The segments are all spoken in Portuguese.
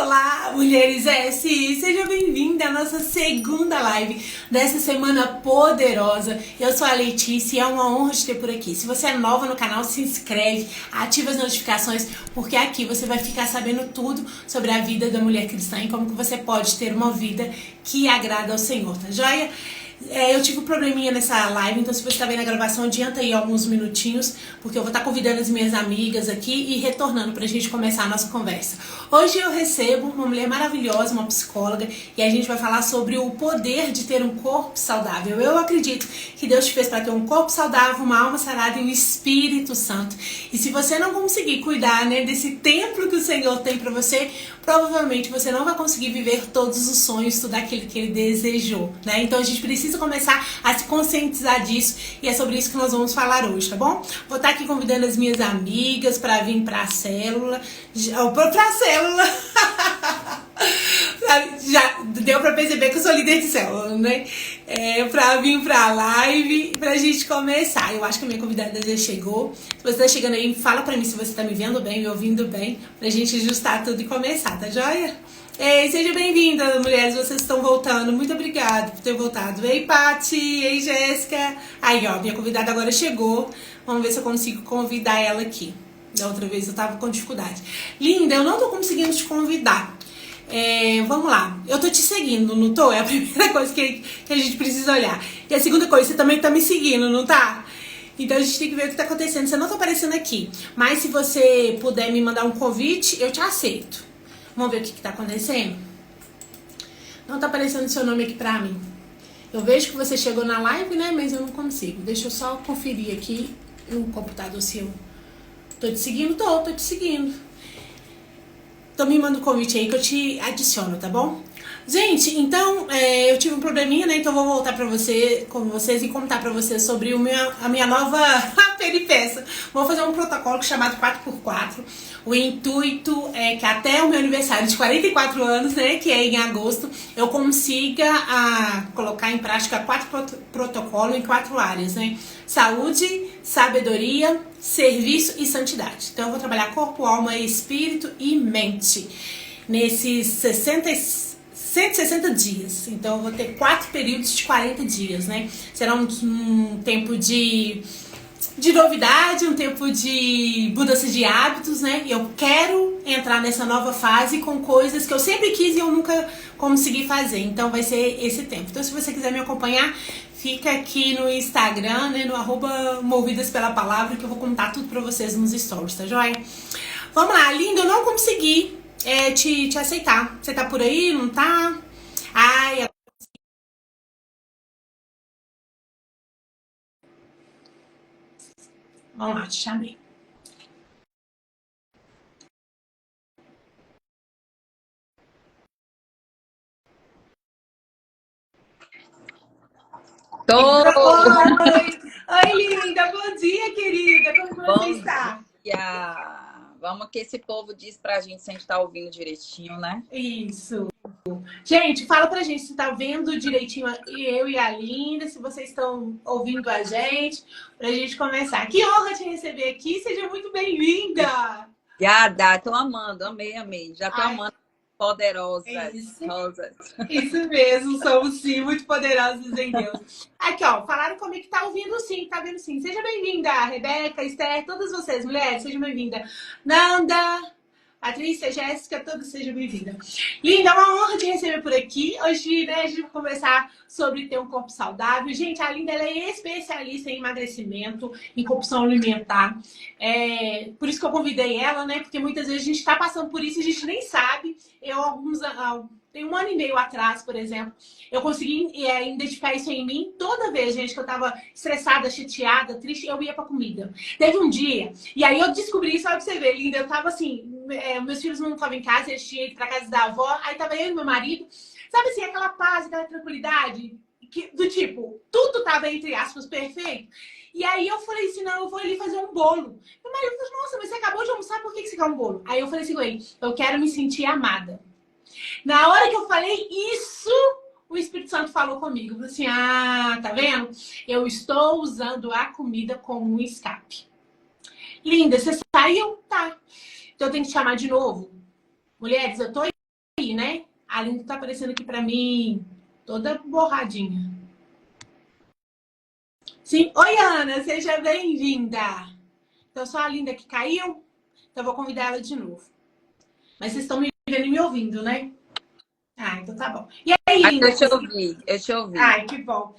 Olá, mulheres S, seja bem-vinda à nossa segunda live dessa semana poderosa. Eu sou a Letícia e é uma honra te ter por aqui. Se você é nova no canal, se inscreve, ativa as notificações, porque aqui você vai ficar sabendo tudo sobre a vida da mulher cristã e como que você pode ter uma vida que agrada ao Senhor, tá joia? Eu tive um probleminha nessa live, então se você está vendo a gravação, adianta aí alguns minutinhos, porque eu vou estar convidando as minhas amigas aqui e retornando pra gente começar a nossa conversa. Hoje eu recebo uma mulher maravilhosa, uma psicóloga, e a gente vai falar sobre o poder de ter um corpo saudável. Eu acredito que Deus te fez para ter um corpo saudável, uma alma sarada e um Espírito Santo. E se você não conseguir cuidar, desse templo que o Senhor tem para você, provavelmente você não vai conseguir viver todos os sonhos, tudo aquilo que Ele desejou, Então a gente precisa começar a se conscientizar disso e é sobre isso que nós vamos falar hoje, tá bom? Vou estar aqui convidando as minhas amigas para vir para a célula. Já deu para perceber que eu sou líder de célula, Para vir para a live, pra gente começar. Eu acho que a minha convidada já chegou. Se você tá chegando aí, fala pra mim se você tá me vendo bem, me ouvindo bem, pra gente ajustar tudo e começar, tá joia? Ei, seja bem-vinda, mulheres, vocês estão voltando. Muito obrigada por ter voltado. Ei, Paty, ei, Jéssica. Aí, ó, minha convidada agora chegou. Vamos ver se eu consigo convidar ela aqui. Da outra vez eu tava com dificuldade. Linda, eu não tô conseguindo te convidar. Vamos lá, eu tô te seguindo, não tô? É a primeira coisa que a gente precisa olhar. E a segunda coisa, você também tá me seguindo, não tá? Então a gente tem que ver o que tá acontecendo. Você não tá aparecendo aqui, mas se você puder me mandar um convite, eu te aceito. Vamos ver o que tá acontecendo? Não tá aparecendo seu nome aqui pra mim. Eu vejo que você chegou na live, mas eu não consigo. Deixa eu só conferir aqui no computador se eu tô te seguindo. Tô te seguindo. Então me manda um convite aí que eu te adiciono, tá bom? Gente, então eu tive um probleminha, então eu vou voltar com vocês e contar pra vocês sobre a minha nova peripécia. Vou fazer um protocolo chamado 4x4. O intuito é que até o meu aniversário de 44 anos, que é em agosto, eu consiga colocar em prática 4 protocolos em 4 áreas, Saúde, sabedoria, serviço e santidade. Então eu vou trabalhar corpo, alma, espírito e mente nesses 160 dias. Então eu vou ter 4 períodos de 40 dias, Será um tempo de novidade, um tempo de mudança de hábitos, Eu quero entrar nessa nova fase com coisas que eu sempre quis e eu nunca consegui fazer. Então vai ser esse tempo. Então se você quiser me acompanhar, fica aqui no Instagram, no @movidas pela palavra, que eu vou contar tudo pra vocês nos stories, tá joia? Vamos lá, linda, eu não consegui te aceitar. Você tá por aí, não tá? Ai, vamos lá, te chamei. Tô! Oi, linda, bom dia, querida. Como você está? Dia. Vamos que esse povo diz pra gente se a gente tá ouvindo direitinho, Isso. Gente, fala pra gente se tá vendo direitinho eu e a Linda, se vocês estão ouvindo a gente, pra gente começar. Que honra te receber aqui, seja muito bem-vinda! Obrigada, tô amando, amei. Já tô amando. Poderosas. Isso mesmo, somos sim, muito poderosos em Deus. Aqui, ó, falaram comigo que tá ouvindo sim, tá vendo sim. Seja bem-vinda, Rebeca, Esther, todas vocês, mulheres, sejam bem-vindas. Nanda, Patrícia, Jéssica, todos sejam bem-vindas. Linda, é uma honra te receber por aqui. Hoje, a gente vai conversar sobre ter um corpo saudável. Gente, a Linda ela é especialista em emagrecimento, em compulsão alimentar. Por isso que eu convidei ela, Porque muitas vezes a gente está passando por isso e a gente nem sabe. Tem 1 ano e meio atrás, por exemplo, eu consegui identificar isso em mim. Toda vez, gente, que eu tava estressada, chateada, triste, eu ia pra comida. Teve um dia, e aí eu descobri isso, olha pra você ver, linda, eu tava assim, meus filhos não estavam em casa, eles tinham ido pra casa da avó, aí tava eu e meu marido, sabe assim, aquela paz, aquela tranquilidade, do tipo, tudo tava, entre aspas, perfeito. E aí eu falei assim, não, eu vou ali fazer um bolo. Meu marido falou, nossa, mas você acabou de almoçar, por que você quer um bolo? Aí eu falei assim com ele, eu quero me sentir amada. Na hora que eu falei isso, o Espírito Santo falou comigo. Falou assim, tá vendo? Eu estou usando a comida como um escape. Linda, você saiu? Tá. Então eu tenho que te chamar de novo. Mulheres, eu tô né? A Linda tá aparecendo aqui pra mim, toda borradinha. Sim. Oi, Ana, seja bem-vinda. Então, só a Linda que caiu, então eu vou convidar ela de novo. Mas vocês estão me vendo e me ouvindo, né? Ah, então tá bom. E aí, Linda? Eu te ouvi, eu te ouvi. Ai, que bom.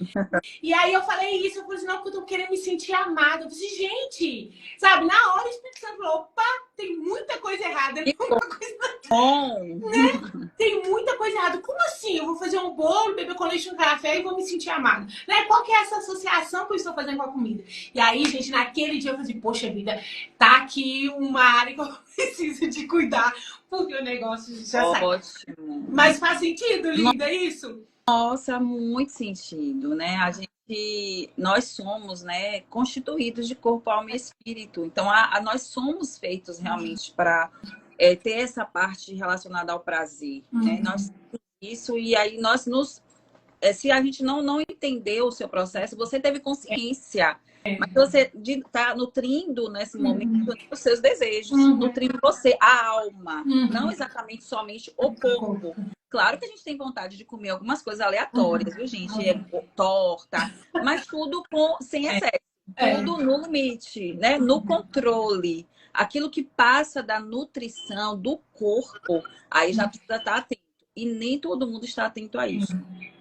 E aí eu falei isso, eu falei assim, não, porque eu tô querendo me sentir amada. Eu falei assim, gente, sabe, na hora o Espírito Santo falou, opa, tem muita coisa errada. Que Coisa, bom! né? Tem muita coisa errada. Como assim? Eu vou fazer um bolo, beber com leite no café e vou me sentir amada. Né? Qual que é essa associação que eu estou fazendo com a comida? E aí, gente, naquele dia eu falei assim, poxa vida, tá aqui uma área que eu preciso de cuidar, porque o negócio já sai. Ótimo. Mas faz sentido, Linda, isso? Nossa, muito sentido, né? Nós somos, né, constituídos de corpo, alma e espírito. Então, nós somos feitos realmente para ter essa parte relacionada ao prazer, né? Nós temos isso e aí se a gente não entendeu o seu processo, você teve consciência, mas você está nutrindo nesse momento os seus desejos, nutrindo você, a alma, não exatamente somente o corpo. Claro que a gente tem vontade de comer algumas coisas aleatórias, viu, gente? Torta, mas tudo sem excesso, tudo no limite, né? No controle. Aquilo que passa da nutrição do corpo, aí já precisa estar atento. E nem todo mundo está atento a isso.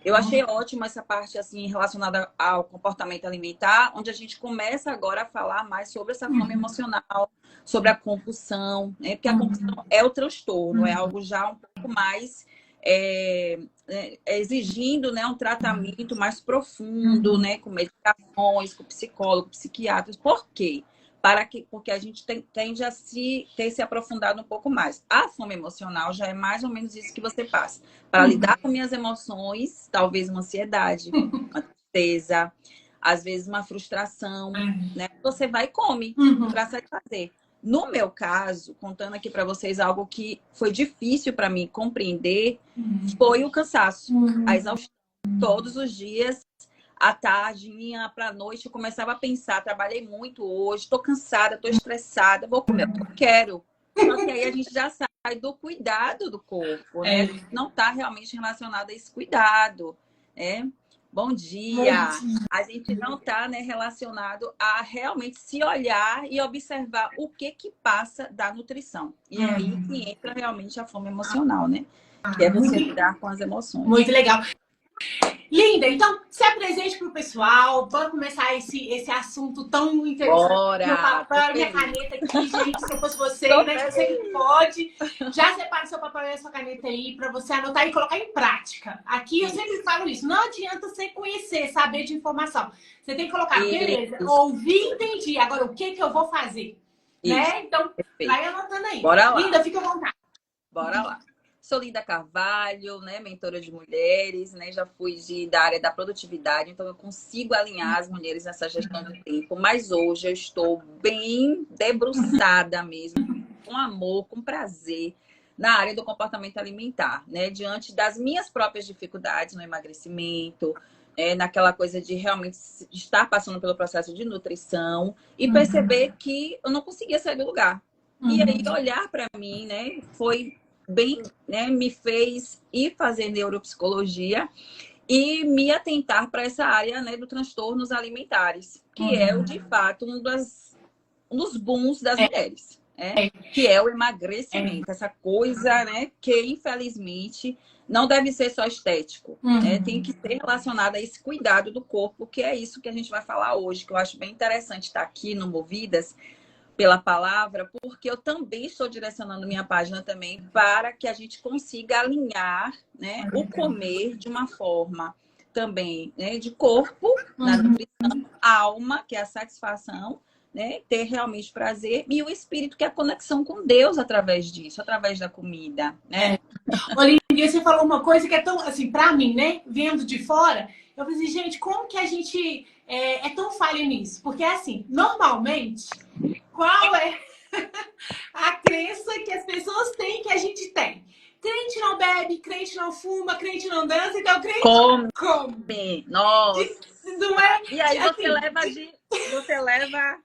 Eu achei ótima essa parte assim relacionada ao comportamento alimentar, onde a gente começa agora a falar mais sobre essa fome emocional, sobre a compulsão, né? Porque a compulsão é o transtorno, é algo já um pouco mais exigindo, né, um tratamento mais profundo, né, com medicações, com psicólogos, psiquiatras. Por quê? Porque a gente tende a ter se aprofundado um pouco mais. A fome emocional já é mais ou menos isso que você passa. Para lidar com minhas emoções, talvez uma ansiedade, uma tristeza, às vezes uma frustração, né? Você vai e come para satisfazer. No meu caso, contando aqui para vocês algo que foi difícil para mim compreender, foi o cansaço, a exaustão. Todos os dias, à tardinha para a noite, eu começava a pensar, trabalhei muito hoje, estou cansada, estou estressada, vou comer o que eu quero. Só que aí a gente já sai do cuidado do corpo, né? A gente não está realmente relacionado a esse cuidado, né? Bom dia! A gente não está, né, relacionado a realmente se olhar e observar o que passa da nutrição. E é aí que entra realmente a fome emocional, né? Que é você lidar com as emoções. Muito legal. Linda, então se apresente para o pessoal. Bora começar esse assunto tão interessante. Bora! Meu papel e minha caneta aqui, gente. Se eu fosse você, né? Você que pode. Já separa seu papel e a sua caneta aí para você anotar e colocar em prática. Aqui eu sempre falo isso. Não adianta você conhecer, saber de informação. Você tem que colocar, beleza, ouvi, entendi. Agora, o que eu vou fazer? Né? Então, vai anotando aí. Bora lá. Linda, fica à vontade. Bora lá. Sou Linda Carvalho, né, mentora de mulheres, né, já fui da área da produtividade, então eu consigo alinhar as mulheres nessa gestão do tempo, mas hoje eu estou bem debruçada mesmo, com amor, com prazer, na área do comportamento alimentar, né, diante das minhas próprias dificuldades no emagrecimento, naquela coisa de realmente estar passando pelo processo de nutrição e perceber que eu não conseguia sair do lugar. E aí olhar para mim, né, foi bem, né, me fez ir fazer neuropsicologia e me atentar para essa área, né, do transtornos alimentares, que é, de fato, um dos booms das mulheres, né? Que é o emagrecimento, essa coisa, né, que infelizmente não deve ser só estético, né? Tem que ser relacionado a esse cuidado do corpo, que é isso que a gente vai falar hoje, que eu acho bem interessante estar aqui no Movidas pela palavra, porque eu também estou direcionando minha página também para que a gente consiga alinhar, né, o comer de uma forma também, né, de corpo, na nutrição, alma, que é a satisfação, né, ter realmente prazer, e o espírito, que é a conexão com Deus através disso, através da comida, né? Olivia, você falou uma coisa que é tão, assim, pra mim, né, vendo de fora, eu falei assim, gente, como que a gente é tão falho nisso? Porque, assim, normalmente, qual é a crença que as pessoas têm que a gente tem? Crente não bebe, crente não fuma, crente não dança, então crente come. Nossa! Não é? E aí assim, você leva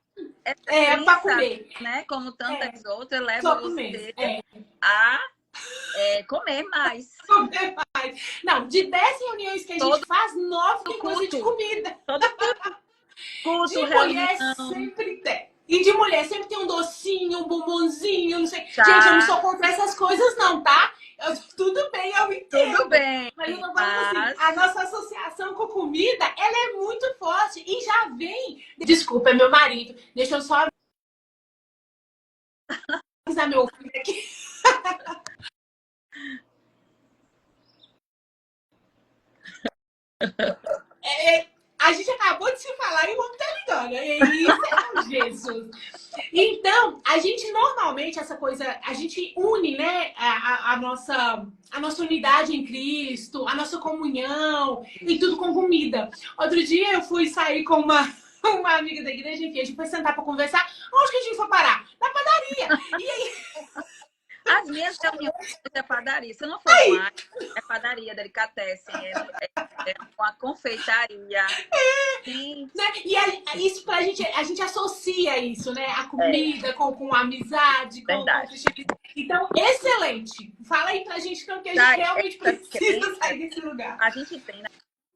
pra comer, né? Como tantas outras, leva só você comer. a Comer mais. Comer mais. Não, de 10 reuniões que a gente Todo faz, 9 tem coisa de culto. comida. Todo culto, De mulher reunião, sempre tem. E de mulher sempre tem um docinho, um bombonzinho, não sei. Gente, eu não chá, sou contra essas coisas, não, tá? Tudo bem, eu tudo entendo. bem. Mas eu tô falando assim, Mas a nossa associação com comida, ela é muito forte. E já vem. Desculpa, é meu marido. Deixa eu só avisar meu filho aqui. A gente acabou de se falar e o homem tá ligando. E isso é um Jesus. Então, a gente normalmente, essa coisa, a gente une, né, a nossa unidade em Cristo, a nossa comunhão e tudo com comida. Outro dia eu fui sair com uma amiga da igreja, enfim, a gente foi sentar para conversar. Onde que a gente foi parar? Na padaria. E aí, as minhas reuniões é padaria. Se não for online, é padaria, delicatessen, é uma confeitaria. Gente, né? E isso pra gente, a gente associa isso, né? A é comida com a amizade, com o verdade. cristianismo. Então, excelente. Fala aí pra gente então que a gente Tá, realmente essas precisa crenças, sair desse lugar. a gente tem,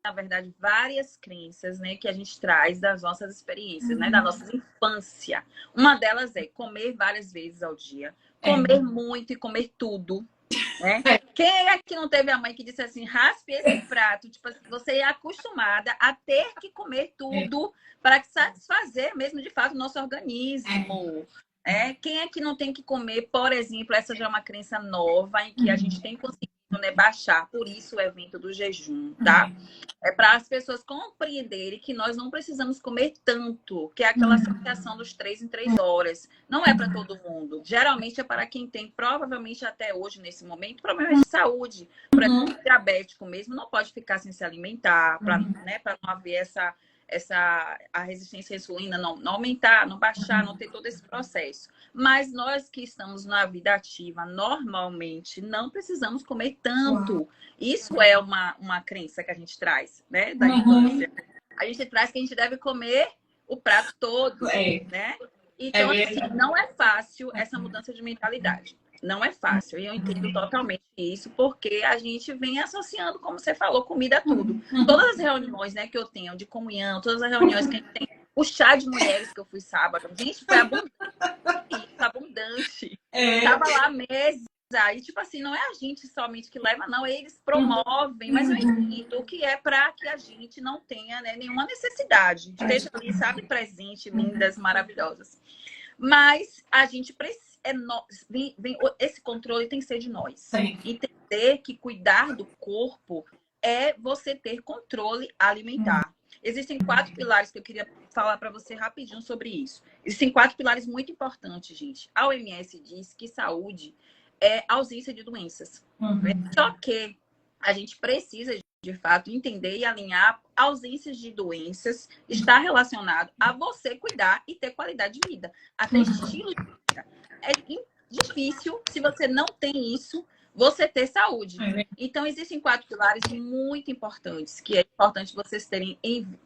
na verdade, várias crenças, né, que a gente traz das nossas experiências, né, da nossa infância. Uma delas é comer várias vezes ao dia, comer muito e comer tudo, né? Quem é que não teve a mãe que disse assim, raspe esse prato? Tipo, você é acostumada a ter que comer tudo para satisfazer mesmo, de fato, o nosso organismo. Quem é que não tem que comer, por exemplo, essa já é uma crença nova em que a gente tem conseguido, né, baixar, por isso o evento do jejum, tá? É para as pessoas compreenderem que nós não precisamos comer tanto, que é aquela associação dos 3 em 3 horas. Não é para todo mundo. Geralmente é para quem tem, provavelmente até hoje, nesse momento, problemas de saúde. Por exemplo, diabético mesmo não pode ficar sem se alimentar, para, né, para não haver a resistência à insulina não aumentar, não baixar, não ter todo esse processo. Mas nós que estamos na vida ativa, normalmente, não precisamos comer tanto. Isso é uma crença que a gente traz, né, da infância. A gente traz que a gente deve comer o prato todo, né? Então, assim, não é fácil essa mudança de mentalidade. Não é fácil. E eu entendo totalmente isso, porque a gente vem associando, como você falou, comida a tudo. Todas as reuniões, né, que eu tenho de comunhão, todas as reuniões que a gente tem, o chá de mulheres que eu fui sábado, gente, foi abundante. Tava lá a mesa. E, tipo assim, não é a gente somente que leva, não, eles promovem, mas eu entendo que é para que a gente não tenha, né, nenhuma necessidade. Esteja ali, sabe, presente, lindas, maravilhosas. Mas a gente precisa. Esse controle tem que ser de nós. Sim. Entender que cuidar do corpo é você ter controle alimentar. Existem 4 pilares que eu queria falar para você rapidinho sobre isso. Existem 4 pilares muito importantes, gente. A OMS diz que saúde é ausência de doenças. Só que a gente precisa, de fato, entender e alinhar ausências de doenças está relacionado a você cuidar e ter qualidade de vida. Até estilo de vida. É difícil, se você não tem isso, você ter saúde. Então, existem 4 pilares muito importantes, que é importante vocês terem,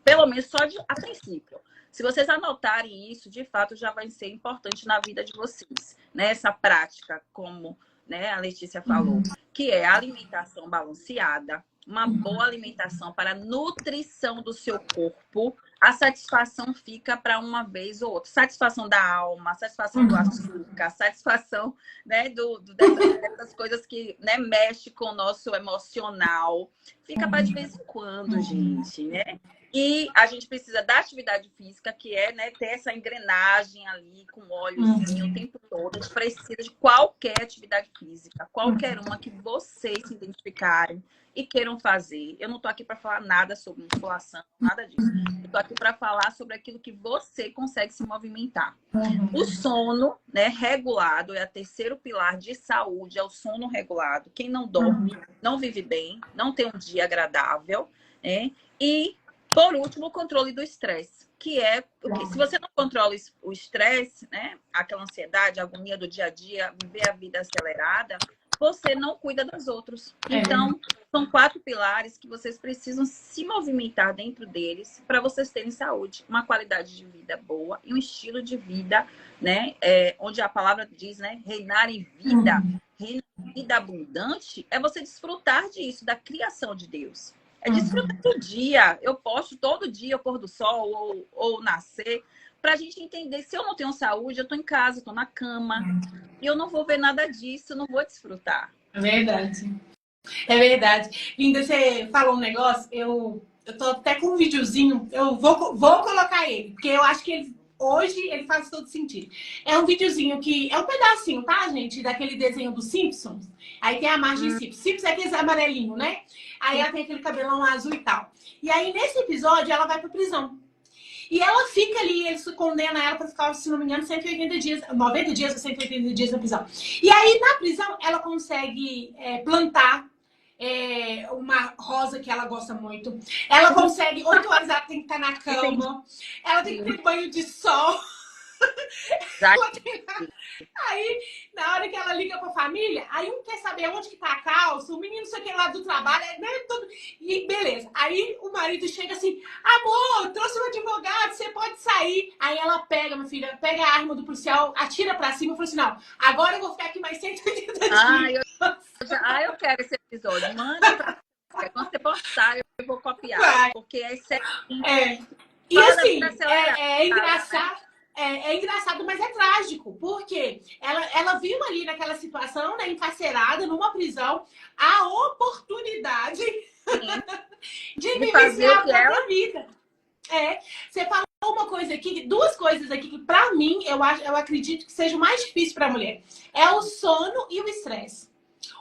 pelo menos só a princípio. Se vocês anotarem isso, de fato, já vai ser importante na vida de vocês. Né? Essa prática, como, né, a Letícia falou, que é a alimentação balanceada, uma boa alimentação para a nutrição do seu corpo, a satisfação fica para uma vez ou outra. Satisfação da alma, satisfação do açúcar, satisfação, né, dessas coisas que, né, mexe com o nosso emocional. Fica para de vez em quando, gente, né? E a gente precisa da atividade física, que é, né, ter essa engrenagem ali com óleozinho o tempo todo. A gente precisa de qualquer atividade física, qualquer uma que vocês se identificarem e queiram fazer. Eu não tô aqui para falar nada sobre musculação, nada disso. Eu tô aqui para falar sobre aquilo que você consegue se movimentar. O sono, né, regulado é o terceiro pilar de saúde, é o sono regulado. Quem não dorme, não vive bem, não tem um dia agradável, né? E, por último, o controle do estresse, que é o que, se você não controla o estresse, né, aquela ansiedade, a agonia do dia a dia, viver a vida acelerada, você não cuida dos outros. Então, São 4 pilares que vocês precisam se movimentar dentro deles para vocês terem saúde, uma qualidade de vida boa e um estilo de vida, né? Onde a palavra diz, né? Reinar em vida, reinar em vida abundante, é você desfrutar disso, da criação de Deus. É desfrutar do dia. Eu posto todo dia o pôr do sol ou nascer, para a gente entender, se eu não tenho saúde, eu estou em casa, estou na cama, e eu não vou ver nada disso, eu não vou desfrutar. É verdade. É verdade. Linda, você falou um negócio, eu tô até com um videozinho, eu vou colocar ele, porque eu acho que hoje ele faz todo sentido. É um videozinho que é um pedacinho, tá, gente? Daquele desenho dos Simpsons. Aí tem a margem Simpsons. Simpsons é aquele amarelinho, né? Aí ela tem aquele cabelão azul e tal. E aí, nesse episódio, ela vai pra prisão. E ela fica ali, eles condenam ela pra ficar, se não me engano, 180 dias, 90 dias ou 180 dias na prisão. E aí, na prisão, ela consegue plantar uma rosa que ela gosta muito. Ela consegue, 8 horas ela tem que estar na cama. Ela tem que ter banho de sol. Aí, na hora que ela liga pra família, aí um quer saber onde que tá a calça, o menino sei que lá do trabalho, né, tudo. E beleza. Aí o marido chega assim, amor, trouxe um advogado, você pode sair. Aí ela pega, minha filha, pega a arma do policial, atira pra cima e fala assim, não, agora eu vou ficar aqui mais 180 dias. Eu quero esse episódio. Manda pra... Quando você postar, eu vou copiar. Vai. Porque é sério. E assim, é engraçado. É engraçado, mas é trágico. Porque ela viu ali naquela situação, né, encarcerada, numa prisão, a oportunidade de vivenciar a própria vida. Você falou uma coisa aqui, 2 coisas aqui que, pra mim, eu acredito que seja o mais difícil pra mulher. É o sono e o estresse.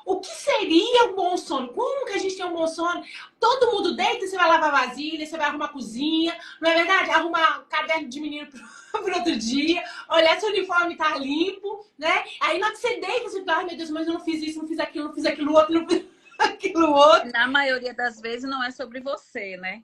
O que seria um bom sono? Como que a gente tem um bom sono? Todo mundo deita, você vai lavar vasilha, você vai arrumar a cozinha, não é verdade? Arrumar caderno de menino pro outro dia, olhar se o uniforme tá limpo, né? Aí na hora que você deita, você fica, ai meu Deus, mas eu não fiz isso, não fiz aquilo outro, não fiz aquilo outro. Na maioria das vezes não é sobre você, né?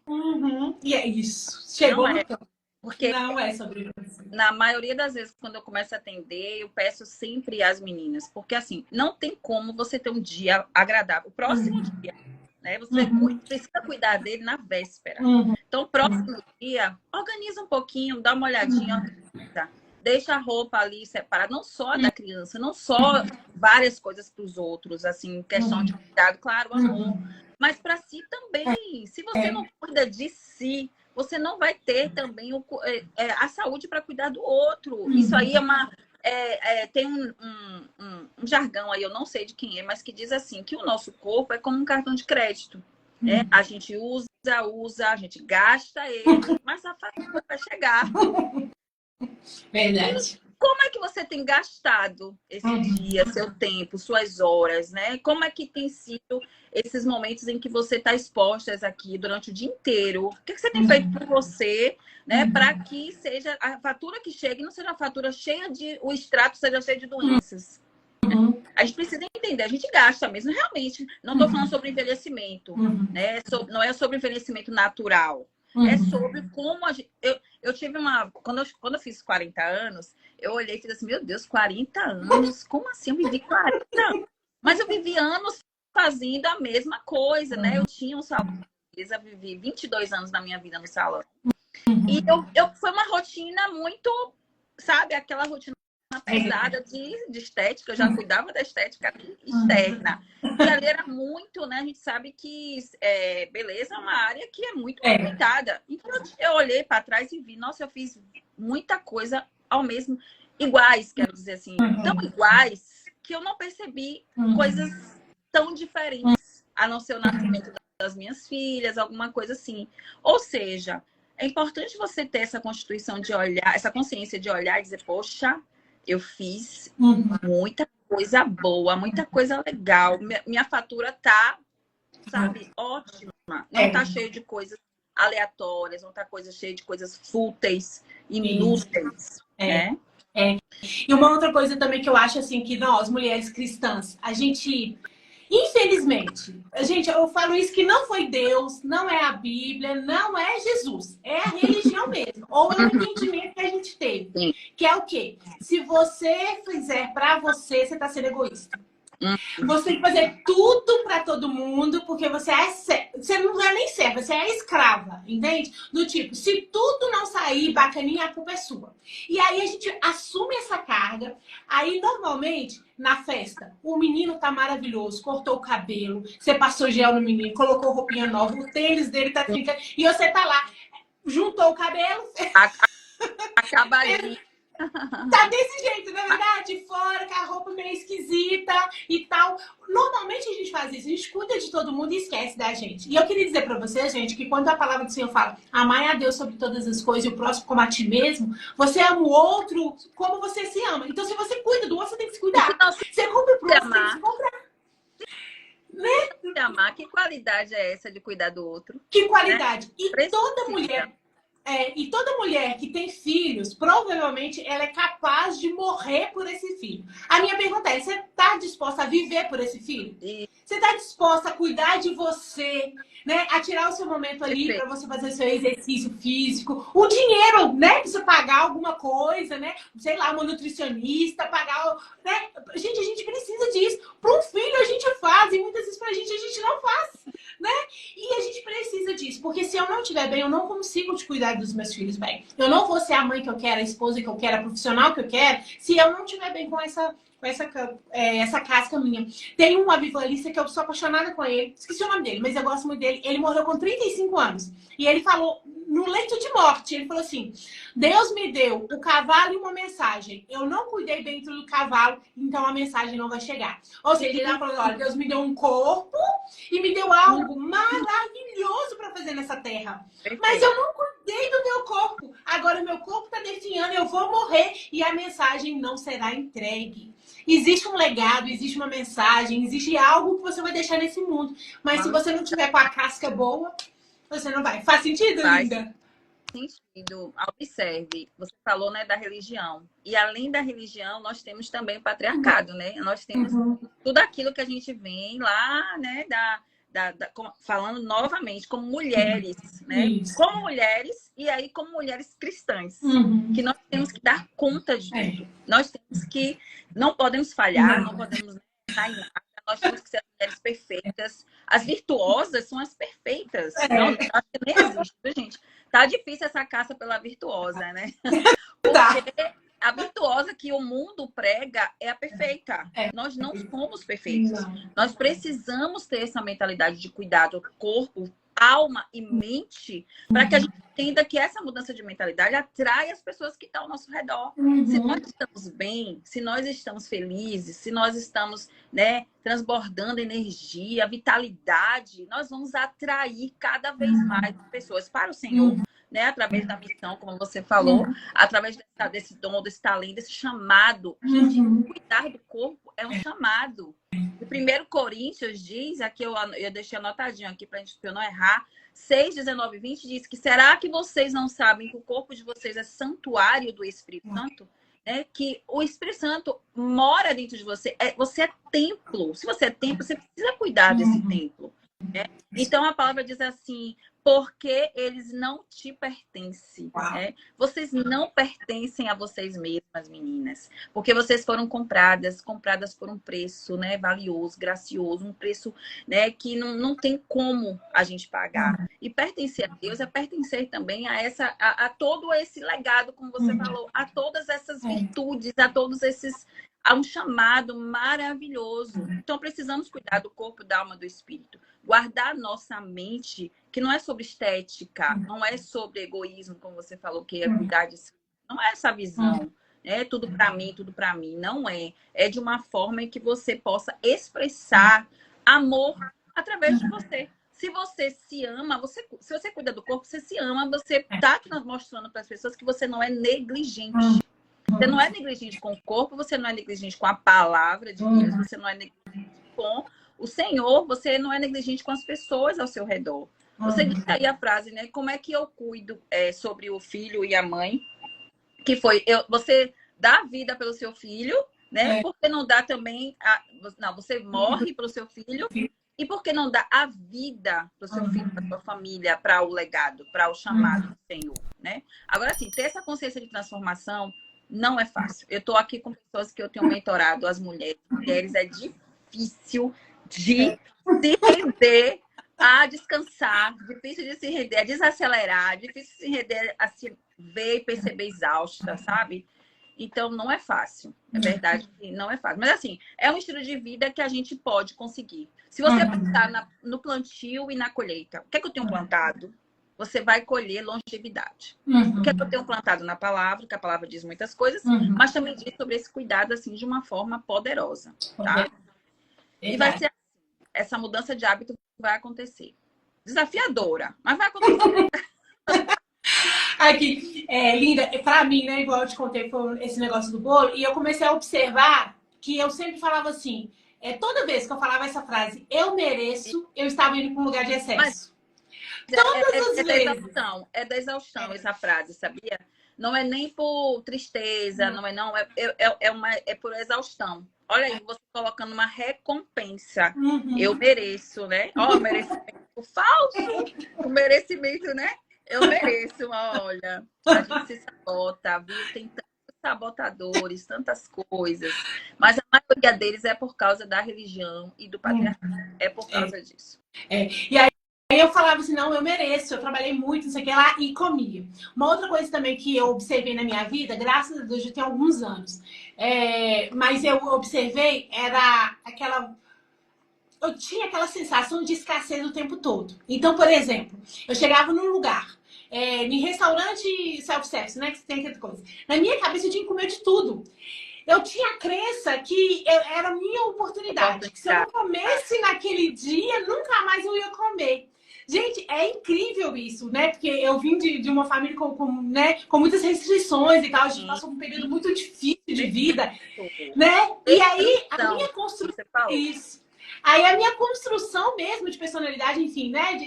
E é isso. Chegou no campo. Porque não é sobre você. Na maioria das vezes, quando eu começo a atender, eu peço sempre às meninas. Porque, assim, não tem como você ter um dia agradável. O próximo dia, né? Você precisa cuidar dele na véspera. Então, o próximo dia, organiza um pouquinho, dá uma olhadinha, deixa a roupa ali separada. Não só da criança, não só várias coisas para os outros, assim, questão de cuidado, claro, amor. Mas para si também. Se você não cuida de si, você não vai ter também a saúde para cuidar do outro. Isso aí tem um jargão aí, eu não sei de quem é, mas que diz assim, que o nosso corpo é como um cartão de crédito. A gente usa, a gente gasta ele, mas a fatura vai chegar. Verdade. Como é que você tem gastado esse dia, seu tempo, suas horas, né? Como é que tem sido esses momentos em que você está exposta aqui durante o dia inteiro? O que você tem feito por você, né? Para que seja a fatura que chegue não seja uma fatura cheia de... o extrato seja cheio de doenças. A gente precisa entender, a gente gasta mesmo, realmente. Não estou falando sobre envelhecimento, né? Não é sobre envelhecimento natural. É sobre como a gente... Eu tive uma... Quando eu fiz 40 anos, eu olhei e fiz assim, meu Deus, 40 anos? Como assim? Eu vivi 40 anos? Mas eu vivi anos fazendo a mesma coisa, né? Eu tinha um salão de beleza, vivi 22 anos da minha vida no salão. E foi uma rotina muito, sabe? Aquela rotina pesada de estética. Eu já cuidava da estética externa. E ali era muito, né? A gente sabe que beleza é uma área que é muito limitada. Então eu olhei para trás e vi, nossa, eu fiz muita coisa ao mesmo... Iguais, quero dizer assim. Tão iguais que eu não percebi coisas tão diferentes. A não ser o nascimento das minhas filhas, alguma coisa assim. Ou seja, é importante você ter essa constituição de olhar, essa consciência de olhar e dizer, poxa, eu fiz muita coisa boa, muita coisa legal. Minha fatura tá, sabe, ótima. Não tá cheia de coisas aleatórias, não tá cheia de coisas fúteis, inúteis, né? E uma outra coisa também que eu acho assim, que nós, mulheres cristãs, a gente, infelizmente, eu falo isso que não foi Deus, não é a Bíblia, não é Jesus, é a religião mesmo, ou é o entendimento que a gente teve, que é o quê? Se você fizer pra você, você tá sendo egoísta. Você tem que fazer tudo pra pra todo mundo, porque você você não é nem serva, você é escrava, entende? Do tipo, se tudo não sair bacaninha, a culpa é sua. E aí a gente assume essa carga. Aí, normalmente, na festa, o menino tá maravilhoso, cortou o cabelo, você passou gel no menino, colocou roupinha nova, o tênis dele tá ficando, e você tá lá, juntou o cabelo, Acabadinho. tá desse jeito, na verdade, fora, com a roupa meio esquisita e tal. Normalmente a gente faz isso, a gente cuida de todo mundo e esquece da gente. E eu queria dizer pra você, gente, que quando a palavra do Senhor fala amai a Deus sobre todas as coisas e o próximo como a ti mesmo, você ama o outro como você se ama. Então, se você cuida do outro, você tem que se cuidar. Você compra o próximo, você tem que se comprar. Se amar, que qualidade é essa de cuidar do outro? Que qualidade. Né? E toda mulher... e toda mulher que tem filhos, provavelmente ela é capaz de morrer por esse filho. A minha pergunta é, você está disposta a viver por esse filho? Você está disposta a cuidar de você, né? A tirar o seu momento ali para você fazer seu exercício físico, o dinheiro, né? Precisa pagar alguma coisa, né? Sei lá, uma nutricionista, pagar, né? Gente, a gente precisa disso. Para um filho a gente faz e muitas vezes para a gente não faz, né? E a gente precisa disso, porque se eu não estiver bem, eu não consigo te cuidar dos meus filhos bem. Eu não vou ser a mãe que eu quero, a esposa que eu quero, a profissional que eu quero, se eu não estiver bem com essa casca minha. Tem um avivalista que eu sou apaixonada com ele, esqueci o nome dele, mas eu gosto muito dele. Ele morreu com 35 anos. E ele falou, no leito de morte, ele falou assim, Deus me deu o cavalo e uma mensagem. Eu não cuidei bem do cavalo, então a mensagem não vai chegar. Ou seja, ele falou, olha, Deus me deu um corpo e me deu algo maravilhoso para fazer nessa terra. Mas eu não cuidei do meu corpo. Agora o meu corpo está definhando, eu vou morrer e a mensagem não será entregue. Existe um legado, existe uma mensagem, existe algo que você vai deixar nesse mundo. Mas se você não tiver com a casca boa, você não vai. Faz sentido, linda? Sentido. Observe, você falou, né, da religião. E além da religião, nós temos também o patriarcado, né? Nós temos tudo aquilo que a gente vem lá, né, falando novamente, como mulheres, né? Isso. Como mulheres, e aí como mulheres cristãs. Que nós temos que dar conta de tudo. Nós temos que... Não podemos falhar, não podemos errar em nada. Nós temos que ser mulheres perfeitas. As virtuosas são as perfeitas. Não, acho que nem existe, gente. Tá difícil essa caça pela virtuosa, né? Porque a virtuosa que o mundo prega é a perfeita. Nós não somos perfeitos. Nós precisamos ter essa mentalidade de cuidar do corpo, alma e mente, para que a gente entenda que essa mudança de mentalidade atrai as pessoas que estão ao nosso redor. Se nós estamos bem, se nós estamos felizes, se nós estamos, né, transbordando energia, vitalidade, nós vamos atrair cada vez mais pessoas para o Senhor, né, através da missão, como você falou, através desse dom, desse talento, desse chamado. Gente, cuidar do corpo é um chamado. O 1 Coríntios diz, aqui eu deixei anotadinho aqui para eu não errar, 6, 19 e 20 diz que será que vocês não sabem que o corpo de vocês é santuário do Espírito Santo? Que o Espírito Santo mora dentro de você. Você é templo. Se você é templo, você precisa cuidar desse templo. Né? Então a palavra diz assim, porque eles não te pertencem. Né? Vocês não pertencem a vocês mesmas, meninas. Porque vocês foram compradas por um preço, né, valioso, gracioso, um preço, né, que não tem como a gente pagar. E pertencer a Deus é pertencer também a todo esse legado, como você falou, a todas essas virtudes, a um chamado maravilhoso. Então precisamos cuidar do corpo, da alma, do espírito. Guardar nossa mente, que não é sobre estética, não é sobre egoísmo, como você falou, que é cuidar de si. Não é essa visão, né? Tudo para mim. Não é. É de uma forma em que você possa expressar amor através de você. Se você se ama, se você cuida do corpo, você se ama, você está mostrando para as pessoas que você não é negligente. Você não é negligente com o corpo, você não é negligente com a palavra de Deus, você não é negligente com o Senhor, você não é negligente com as pessoas ao seu redor. Você disse aí a frase, né? Como é que eu cuido sobre o filho e a mãe? Que foi, você dá a vida pelo seu filho, né? Por que não dá também... você morre pelo seu filho. E por que não dá a vida para o seu filho, para a sua família, para o legado, para o chamado do Senhor, né? Agora, assim, ter essa consciência de transformação não é fácil. Eu estou aqui com pessoas que eu tenho mentorado, as mulheres. Mulheres é difícil de se render a descansar, difícil de se render a desacelerar, difícil de se render a se ver e perceber exausta, sabe? Então, não é fácil. É verdade que não é fácil. Mas, assim, é um estilo de vida que a gente pode conseguir. Se você pensar no plantio e na colheita, o que é que eu tenho plantado? Você vai colher longevidade. O que é que eu tenho plantado na palavra? Que a palavra diz muitas coisas, mas também diz sobre esse cuidado, assim, de uma forma poderosa, tá? E vai ser assim. Essa mudança de hábito vai acontecer. Desafiadora, mas vai acontecer. Aqui, linda, pra mim, né, igual eu te contei, foi esse negócio do bolo, e eu comecei a observar que eu sempre falava assim, toda vez que eu falava essa frase, eu mereço, eu estava indo para um lugar de excesso. Todas as vezes. É da exaustão essa frase, sabia? Não é nem por tristeza, é por exaustão. Olha aí, você colocando uma recompensa. Eu mereço, né? Ó, merecimento falso. O merecimento, né? Eu mereço, olha. A gente se sabota, viu? Tem tantos sabotadores, tantas coisas. Mas a maioria deles é por causa da religião e do patriarcado. É por causa disso. E aí eu falava assim, não, eu mereço, eu trabalhei muito, não sei o que lá, e comia. Uma outra coisa também que eu observei na minha vida, graças a Deus, já tem alguns anos, mas eu observei, era aquela... Eu tinha aquela sensação de escassez o tempo todo. Então, por exemplo, eu chegava num lugar, em restaurante self-service, né, que tem aquela coisa. Na minha cabeça eu tinha que comer de tudo. Eu tinha a crença que era a minha oportunidade. Que se eu não comesse naquele dia, nunca mais eu ia comer. Gente, é incrível isso, né? Porque eu vim de uma família com muitas restrições e tal. A gente passou um período muito difícil de vida, né? E aí, a minha construção... Isso. Aí a minha construção mesmo de personalidade, enfim, né?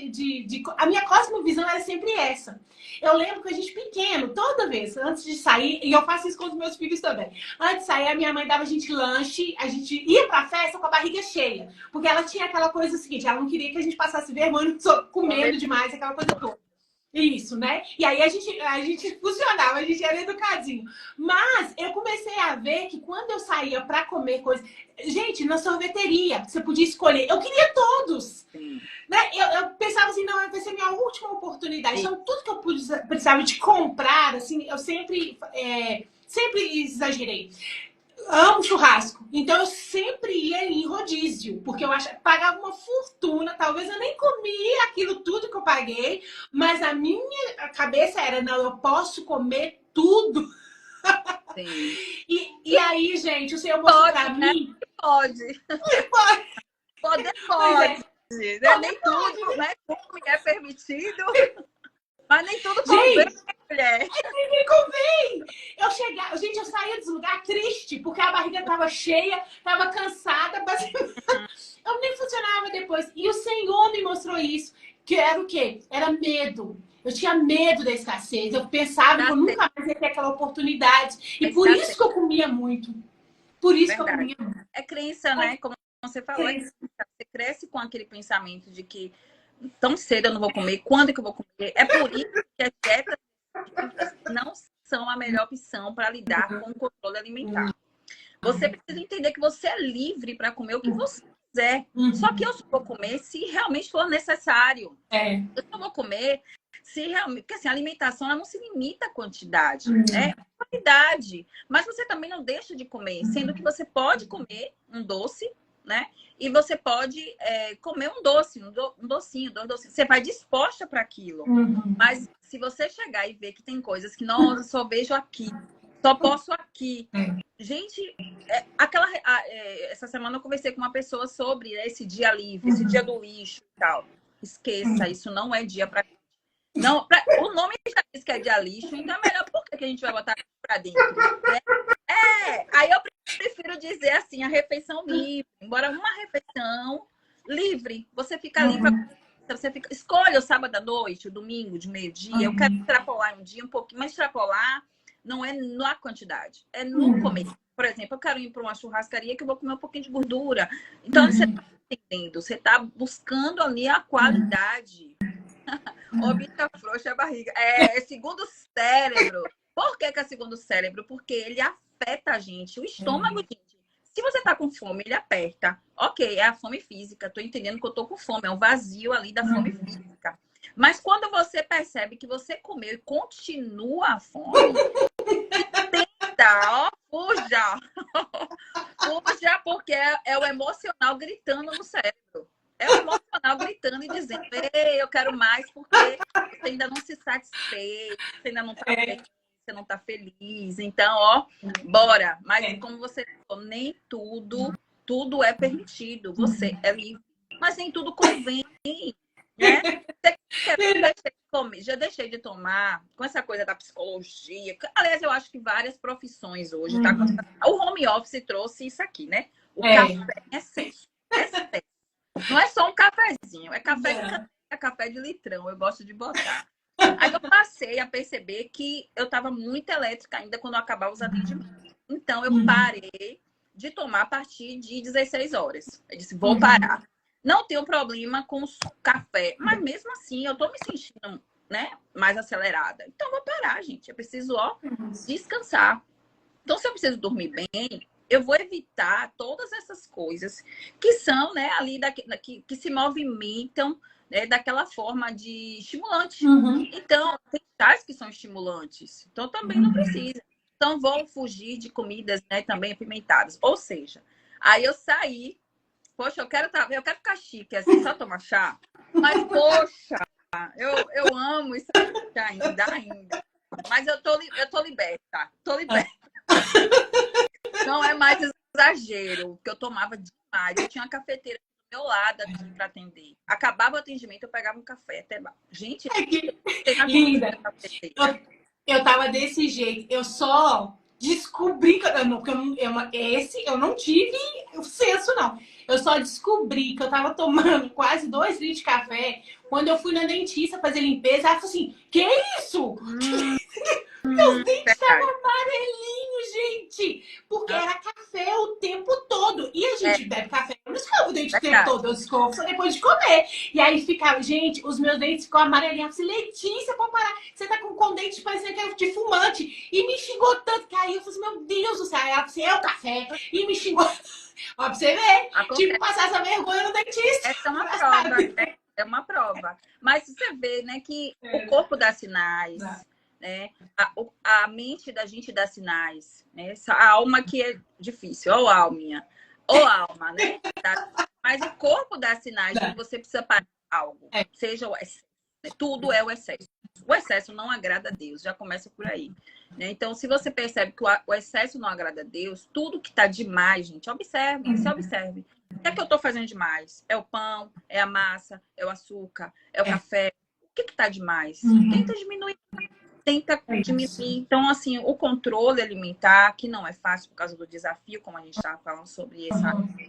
A minha cosmovisão era sempre essa. Eu lembro que a gente pequeno, toda vez, antes de sair, e eu faço isso com os meus filhos também. Antes de sair, a minha mãe dava a gente lanche, a gente ia pra festa com a barriga cheia. Porque ela tinha aquela coisa seguinte, ela não queria que a gente passasse vergonha comendo demais, aquela coisa toda. Isso, né? E aí a gente funcionava, a gente era educadinho. Mas eu comecei a ver que quando eu saía pra comer coisas... Gente, na sorveteria, você podia escolher. Eu queria todos. Né? Eu pensava assim, não, vai ser minha última oportunidade. Então, tudo que eu precisava de comprar, assim, eu sempre exagerei. Amo churrasco. Então eu sempre ia em rodízio, porque eu pagava uma fortuna, talvez eu nem comia aquilo tudo que eu paguei, mas a minha cabeça era, não, eu posso comer tudo. E aí, gente, o Senhor mostrou pra mim... Pode. Pode. Nem tudo, né? Tudo é permitido. Mas nem tudo convém, mulher. Me convém! Gente, eu saía desse lugar triste, porque a barriga tava cheia, tava cansada, mas eu nem funcionava depois. E o Senhor me mostrou isso, que era o quê? Era medo. Eu tinha medo da escassez. Eu pensava que eu nunca mais ia ter aquela oportunidade. E por isso que eu comia muito. Por isso que eu comia muito. É crença, né? Como você falou, você cresce com aquele pensamento de que tão cedo eu não vou comer, quando que eu vou comer? É por isso que as dietas não são a melhor opção para lidar com o controle alimentar. Você precisa entender que você é livre para comer o que você quiser. Só que eu só vou comer se realmente for necessário. Eu só vou comer se realmente... Porque assim, a alimentação ela não se limita à quantidade, é qualidade. Mas você também não deixa de comer, sendo que você pode comer um doce, né? E você pode comer um doce, um docinho, dois docinhos. Você vai disposta para aquilo. Mas se você chegar e ver que tem coisas que, nossa, só vejo aqui, só posso aqui. Gente, essa semana eu conversei com uma pessoa sobre esse dia livre, esse dia do lixo e tal. Esqueça, isso não é dia para... Não, o nome já diz que é dia lixo, então é melhor por que a gente vai botar para dentro? Aí eu prefiro dizer assim, a refeição livre. Embora uma refeição livre, você fica livre. Escolha o sábado à noite, o domingo de meio-dia. Eu quero extrapolar um dia um pouquinho, mas extrapolar não é na quantidade, é no comer. Por exemplo, eu quero ir para uma churrascaria que eu vou comer um pouquinho de gordura. Então, você está entendendo, você está buscando ali a qualidade. Ô, bicha frouxa a barriga. É segundo o cérebro. Por que é segundo o cérebro? Porque ele afeta a gente. O estômago, gente, Se você tá com fome, ele aperta. Ok, é a fome física. Tô entendendo que eu tô com fome. É um vazio ali da fome física. Mas quando você percebe que você comeu e continua a fome, entenda, ó, fuja. Fuja, porque é o emocional gritando no cérebro. É o emocional gritando e dizendo, ei, eu quero mais, porque você ainda não se satisfez, você ainda não tá bem, você não tá feliz. Então, ó, bora. Mas como você falou, nem tudo é permitido. Você é livre. Mas nem tudo convém, né? Já deixei de tomar com essa coisa da psicologia. Aliás, eu acho que várias profissões hoje, tá? O home office trouxe isso aqui, né? O café em excesso. Não é só um cafezinho, é café de caneca, é café de litrão. Eu gosto de botar. Aí eu passei a perceber que eu estava muito elétrica ainda quando eu acabava os atendimentos. Então, eu parei de tomar a partir de 16 horas. Eu disse, vou parar. Não tenho problema com o café, mas mesmo assim eu tô me sentindo, né, mais acelerada. Então eu vou parar, gente. Eu preciso, ó, descansar. Então, se eu preciso dormir bem, eu vou evitar todas essas coisas que são, né, ali que se movimentam, né, daquela forma de estimulante. Então, tem tais que são estimulantes. Então, também não precisa. Então, vou fugir de comidas, né, também apimentadas. Ou seja, aí eu saí. Poxa, eu quero ficar chique, assim, só tomar chá. Mas, poxa, eu amo isso ainda. Mas eu tô liberta. Tô liberta. Não é mais exagero, porque eu tomava demais. Eu tinha uma cafeteira do meu lado aqui para atender. Acabava o atendimento, eu pegava um café até. Gente, linda. Eu tava desse jeito. Eu só descobri que eu não tive o senso, não. Eu só descobri que eu tava tomando quase 2 litros de café quando eu fui na dentista fazer limpeza. Ela falou assim: que isso? Meus dentes estavam amarelinhos, gente. Porque era café o tempo todo. E a gente bebe café. Eu não escovo o dente o tempo todo. Eu escovo só depois de comer. E aí ficava, gente, os meus dentes ficam amarelinhos. Eu falei, Letícia, pode parar. Você tá com dente parecendo que é de fumante. E me xingou tanto que aí eu falei, meu Deus do céu. Aí ela falou assim, é o café. E me xingou. Ó, pra você ver. Tive que passar essa vergonha no dentista. Essa é uma prova. É uma prova. Mas você vê, né, que o corpo dá sinais. Né? A mente da gente dá sinais, né? A alma que é difícil, ou alminha, ou alma, né? Mas o corpo dá sinais de que você precisa parar algo, seja o excesso, né? Tudo é o excesso. O excesso não agrada a Deus, já começa por aí, né? Então, se você percebe que o excesso não agrada a Deus, tudo que tá demais, gente, observe, se observe. O que é que eu tô fazendo demais? É o pão, é a massa, é o açúcar, é o café? O que tá demais? Tenta diminuir. Tenta diminuir. Então, assim, o controle alimentar, que não é fácil por causa do desafio, como a gente estava falando sobre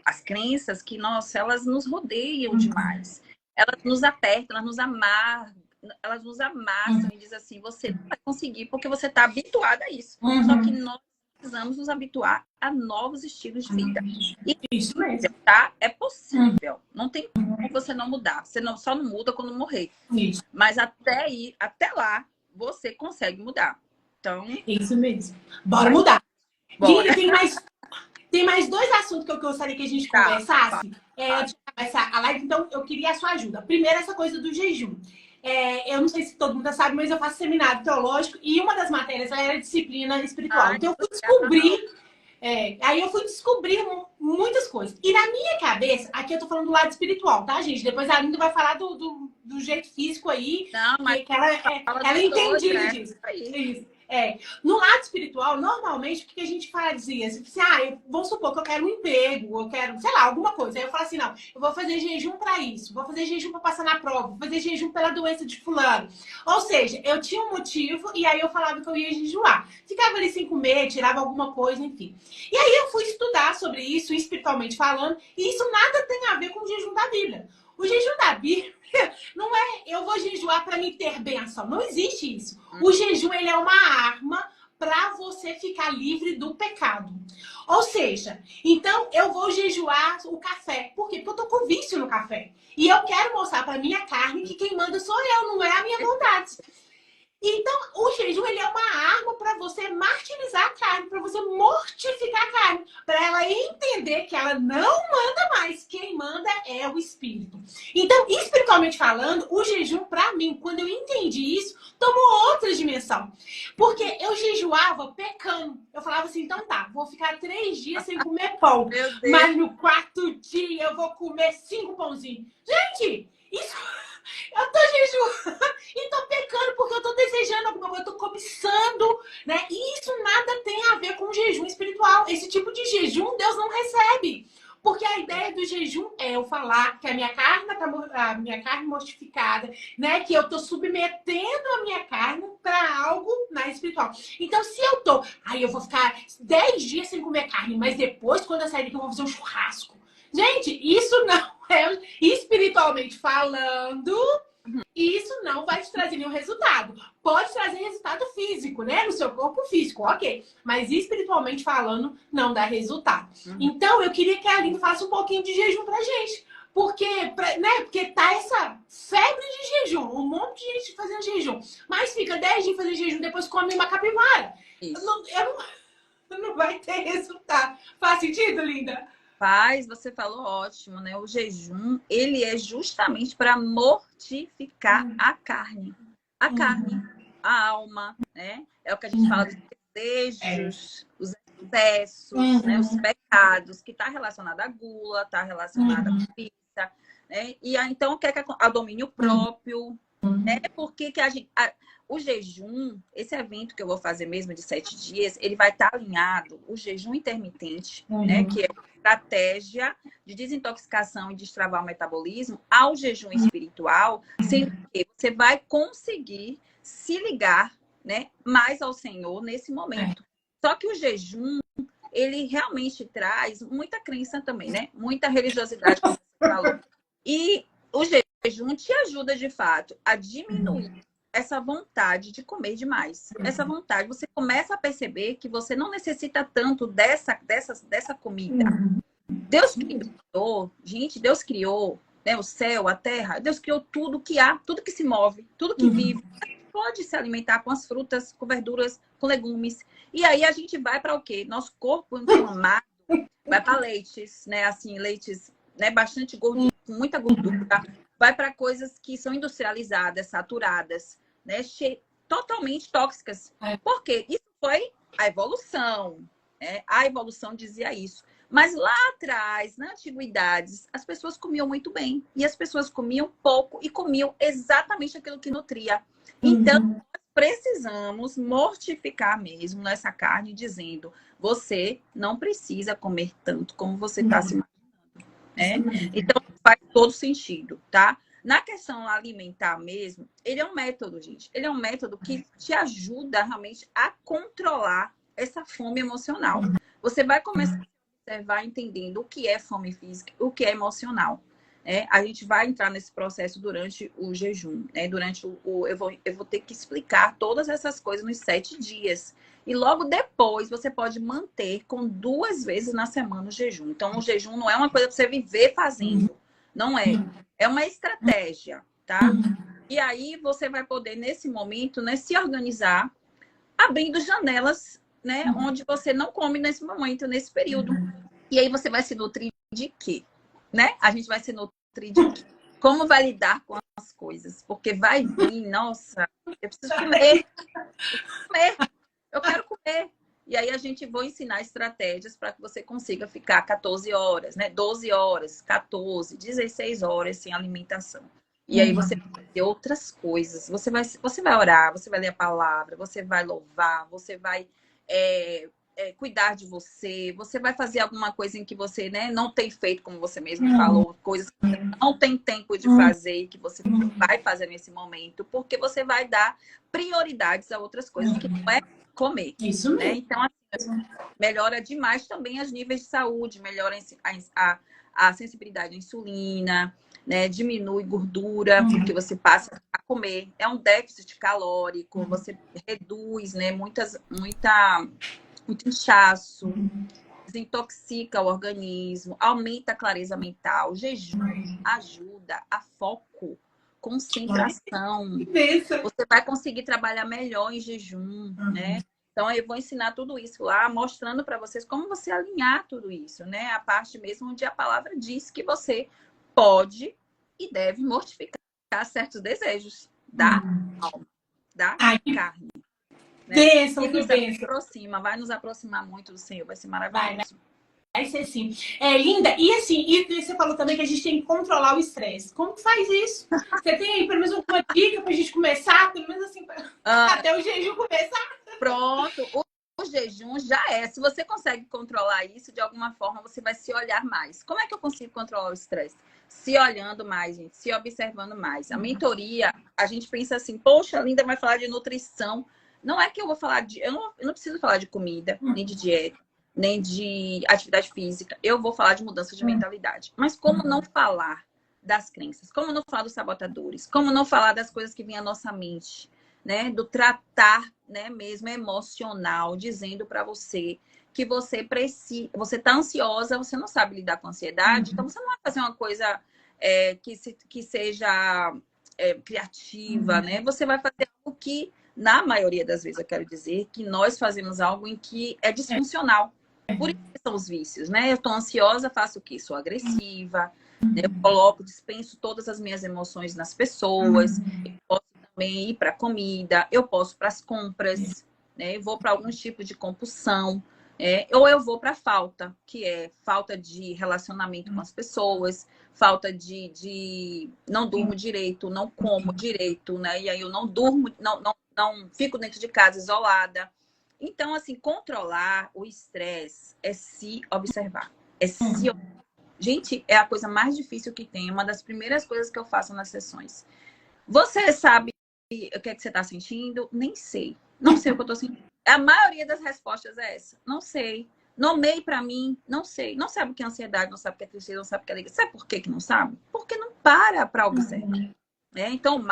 as crenças, que, nossa, elas nos rodeiam demais. Elas nos apertam, elas nos amassam e dizem assim, você não vai conseguir porque você está habituada a isso. Só que nós precisamos nos habituar a novos estilos de vida. E isso mesmo, tá? É possível. Não tem como você não mudar. Você só não muda quando morrer. Isso. Mas até lá, você consegue mudar. Então... Isso mesmo. Bora mudar. Bora. Tem mais 2 assuntos que eu gostaria que a gente conversasse. Antes de começar a live, então eu queria a sua ajuda. Primeiro, essa coisa do jejum. Eu não sei se todo mundo sabe, mas eu faço seminário teológico e uma das matérias era disciplina espiritual. Então eu fui descobrir... aí eu fui descobrir muitas coisas. E na minha cabeça, aqui eu tô falando do lado espiritual, tá, gente? Depois a Linda vai falar do jeito físico aí. Não, mas que ela entende disso. Isso. No lado espiritual, normalmente, o que a gente fazia? Assim, vamos supor que eu quero um emprego, eu quero, sei lá, alguma coisa. Aí eu falo assim, não, eu vou fazer jejum para isso, vou fazer jejum para passar na prova, vou fazer jejum pela doença de fulano. Ou seja, eu tinha um motivo e aí eu falava que eu ia jejuar. Ficava ali sem comer, tirava alguma coisa, enfim. E aí eu fui estudar sobre isso, espiritualmente falando, e isso nada tem a ver com o jejum da Bíblia. O jejum da Bíblia não é eu vou jejuar para me ter bênção. Não existe isso. O jejum, ele é uma arma para você ficar livre do pecado. Ou seja, então eu vou jejuar o café. Por quê? Porque eu tô com vício no café. E eu quero mostrar para minha carne que quem manda sou eu, não é a minha vontade. Então, o jejum ele é uma arma para você martirizar a carne, para você mortificar a carne, para ela entender que ela não manda mais, quem manda é o espírito. Então, espiritualmente falando, o jejum para mim, quando eu entendi isso, tomou outra dimensão. Porque eu jejuava pecando. Eu falava assim, então tá, vou ficar 3 dias sem comer pão, Meu Deus. mas no quarto dia eu vou comer 5 pãozinhos. Gente, isso eu tô jejuando e tô pecando porque eu tô desejando alguma coisa, eu tô cobiçando, né? E isso nada tem a ver com jejum espiritual. Esse tipo de jejum Deus não recebe. Porque a ideia do jejum é eu falar que a minha carne mortificada, né? Que eu tô submetendo a minha carne para algo na espiritual. Então, se eu tô, aí eu vou ficar 10 dias sem comer carne, mas depois, quando eu sair daqui, eu vou fazer um churrasco. Gente, isso não é espiritualmente falando, isso não vai te trazer nenhum resultado. Pode trazer resultado físico, né? No seu corpo físico, ok. Mas espiritualmente falando, não dá resultado. Então, eu queria que a Aline falasse um pouquinho de jejum pra gente. Porque, né? Porque tá essa febre de jejum, um monte de gente fazendo jejum. Mas fica 10 dias fazendo jejum, depois come uma capivara. Não vai ter resultado. Faz sentido, linda? Paz, você falou ótimo, né? O jejum, ele é justamente para mortificar a carne. A carne, a alma, né? É o que a gente fala dos desejos, os excessos, né? Os pecados, que está relacionado à gula, está relacionado à preguiça, né? E aí, então, o que é a domínio próprio, né? Porque que o jejum, esse evento que eu vou fazer mesmo de 7 dias, ele vai estar alinhado, o jejum intermitente, né? Que é estratégia de desintoxicação e destravar o metabolismo ao jejum espiritual, sendo que você vai conseguir se ligar, né, mais ao Senhor nesse momento. Só que o jejum, ele realmente traz muita crença também, né? Muita religiosidade, como você falou. E o jejum te ajuda, de fato, a diminuir essa vontade de comer demais. Essa vontade, você começa a perceber que você não necessita tanto dessa comida. Deus criou, gente, Deus criou, né, o céu, a terra, Deus criou tudo que há, tudo que se move, tudo que vive. Pode se alimentar com as frutas, com verduras, com legumes. E aí a gente vai para o quê? Nosso corpo inflamado vai para leites, né? Assim, leites, né? Bastante gordura, com muita gordura. Vai para coisas que são industrializadas, saturadas, né? Totalmente tóxicas. Por quê? Isso foi a evolução, né? A evolução dizia isso. Mas lá atrás, na antiguidade, as pessoas comiam muito bem. E as pessoas comiam pouco e comiam exatamente aquilo que nutria. Então, nós precisamos mortificar mesmo essa carne, dizendo: você não precisa comer tanto como você está se imaginando, né? Então, faz todo sentido, tá? Na questão alimentar mesmo, ele é um método, gente. Ele é um método que te ajuda realmente a controlar essa fome emocional. Você vai começar a observar entendendo o que é fome física, o que é emocional. A gente vai entrar nesse processo durante o jejum, né? Durante eu vou ter que explicar todas essas coisas nos 7 dias. E logo depois você pode manter com 2 vezes na semana o jejum. Então, o jejum não é uma coisa para você viver fazendo. Não é. É uma estratégia, tá? E aí você vai poder, nesse momento, né, se organizar, abrindo janelas, né? Onde você não come nesse momento, nesse período. E aí você vai se nutrir de quê? Né? A gente vai se nutrir de quê? Como vai lidar com as coisas? Porque vai vir, nossa, eu preciso comer. Eu quero comer. E aí a gente vai ensinar estratégias para que você consiga ficar 14 horas, né? 12 horas, 14, 16 horas sem alimentação. E aí você vai fazer outras coisas. Você vai orar, você vai ler a palavra, você vai louvar, você vai cuidar de você, você vai fazer alguma coisa em que você, né, não tem feito, como você mesmo falou, coisas que você não tem tempo de fazer, que você vai fazer nesse momento, porque você vai dar prioridades a outras coisas que não é comer. Isso mesmo. Né? Então, assim, melhora demais também os níveis de saúde, melhora a sensibilidade à insulina, né? Diminui gordura, porque você passa a comer. É um déficit calórico, você reduz, né? Muito inchaço, desintoxica o organismo, aumenta a clareza mental. O jejum ajuda a foco. concentração. Que bênção. Você vai conseguir trabalhar melhor em jejum, né? Então, eu vou ensinar tudo isso lá, mostrando para vocês como você alinhar tudo isso, né? A parte mesmo onde a palavra diz que você pode e deve mortificar certos desejos da alma, da Ai, que carne, né? bênção, E que nos bênção. aproxima, vai nos aproximar muito do Senhor, vai ser Vai, maravilhoso. vai ser sim. É, linda. E assim, e você falou também que a gente tem que controlar o estresse. Como que faz isso? Você tem aí, pelo menos, alguma dica pra gente começar? Pelo menos assim, até o jejum começar? Pronto, o jejum já é. Se você consegue controlar isso, de alguma forma você vai se olhar mais. Como é que eu consigo controlar o estresse? Se olhando mais, gente, se observando mais. A mentoria, a gente pensa assim, poxa, a Linda vai falar de nutrição. Não é que eu vou falar de. Eu não preciso falar de comida, nem de dieta, nem de atividade física. Eu vou falar de mudança de mentalidade. Mas como não falar das crenças? Como não falar dos sabotadores? Como não falar das coisas que vêm à nossa mente? Né, do tratar, né, mesmo emocional, dizendo para você que você precisa, você está ansiosa, você não sabe lidar com a ansiedade, então você não vai fazer uma coisa que seja criativa, né? Você vai fazer algo que, na maioria das vezes, eu quero dizer, que nós fazemos algo em que é disfuncional. Por isso que são os vícios, né? Eu estou ansiosa, faço o quê? Sou agressiva, né? Eu dispenso todas as minhas emoções nas pessoas, eu posso também ir para comida, eu posso para as compras, né? Eu vou para alguns tipos de compulsão, ou eu vou para falta, que é falta de relacionamento com as pessoas, falta de não durmo direito, não como direito, né? E aí eu não durmo, não fico dentro de casa isolada. Então, assim, controlar o estresse é se observar. É se Gente, é a coisa mais difícil que tem. É uma das primeiras coisas que eu faço nas sessões. Você sabe o que é que você está sentindo? Nem sei. Não sei o que eu estou sentindo. A maioria das respostas é essa. Não sei. Nomeie para mim. Não sei. Não sabe o que é ansiedade, não sabe o que é tristeza, não sabe o que é alegria. Sabe por que não sabe? Porque não para observar. Né? Então,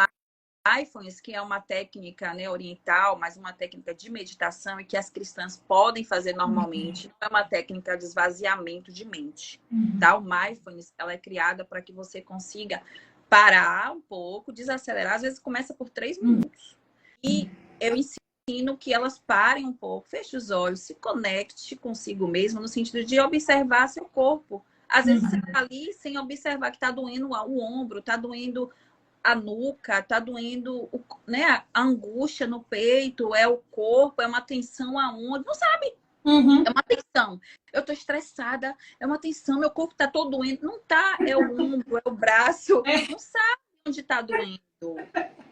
mindfulness, que é uma técnica, né, oriental, mas uma técnica de meditação e que as cristãs podem fazer normalmente, não é uma técnica de esvaziamento de mente, tá? O mindfulness, ela é criada para que você consiga parar um pouco, desacelerar, às vezes começa por 3 minutos. E eu ensino que elas parem um pouco, feche os olhos, se conecte consigo mesmo, no sentido de observar seu corpo. Às vezes você tá ali sem observar que tá doendo o ombro, tá doendo a nuca, tá doendo, né, a angústia no peito, é o corpo, é uma tensão aonde, não sabe? É uma tensão. Eu tô estressada, é uma tensão, meu corpo tá todo doendo. Não tá, é o ombro, é o braço, não sabe onde tá doendo.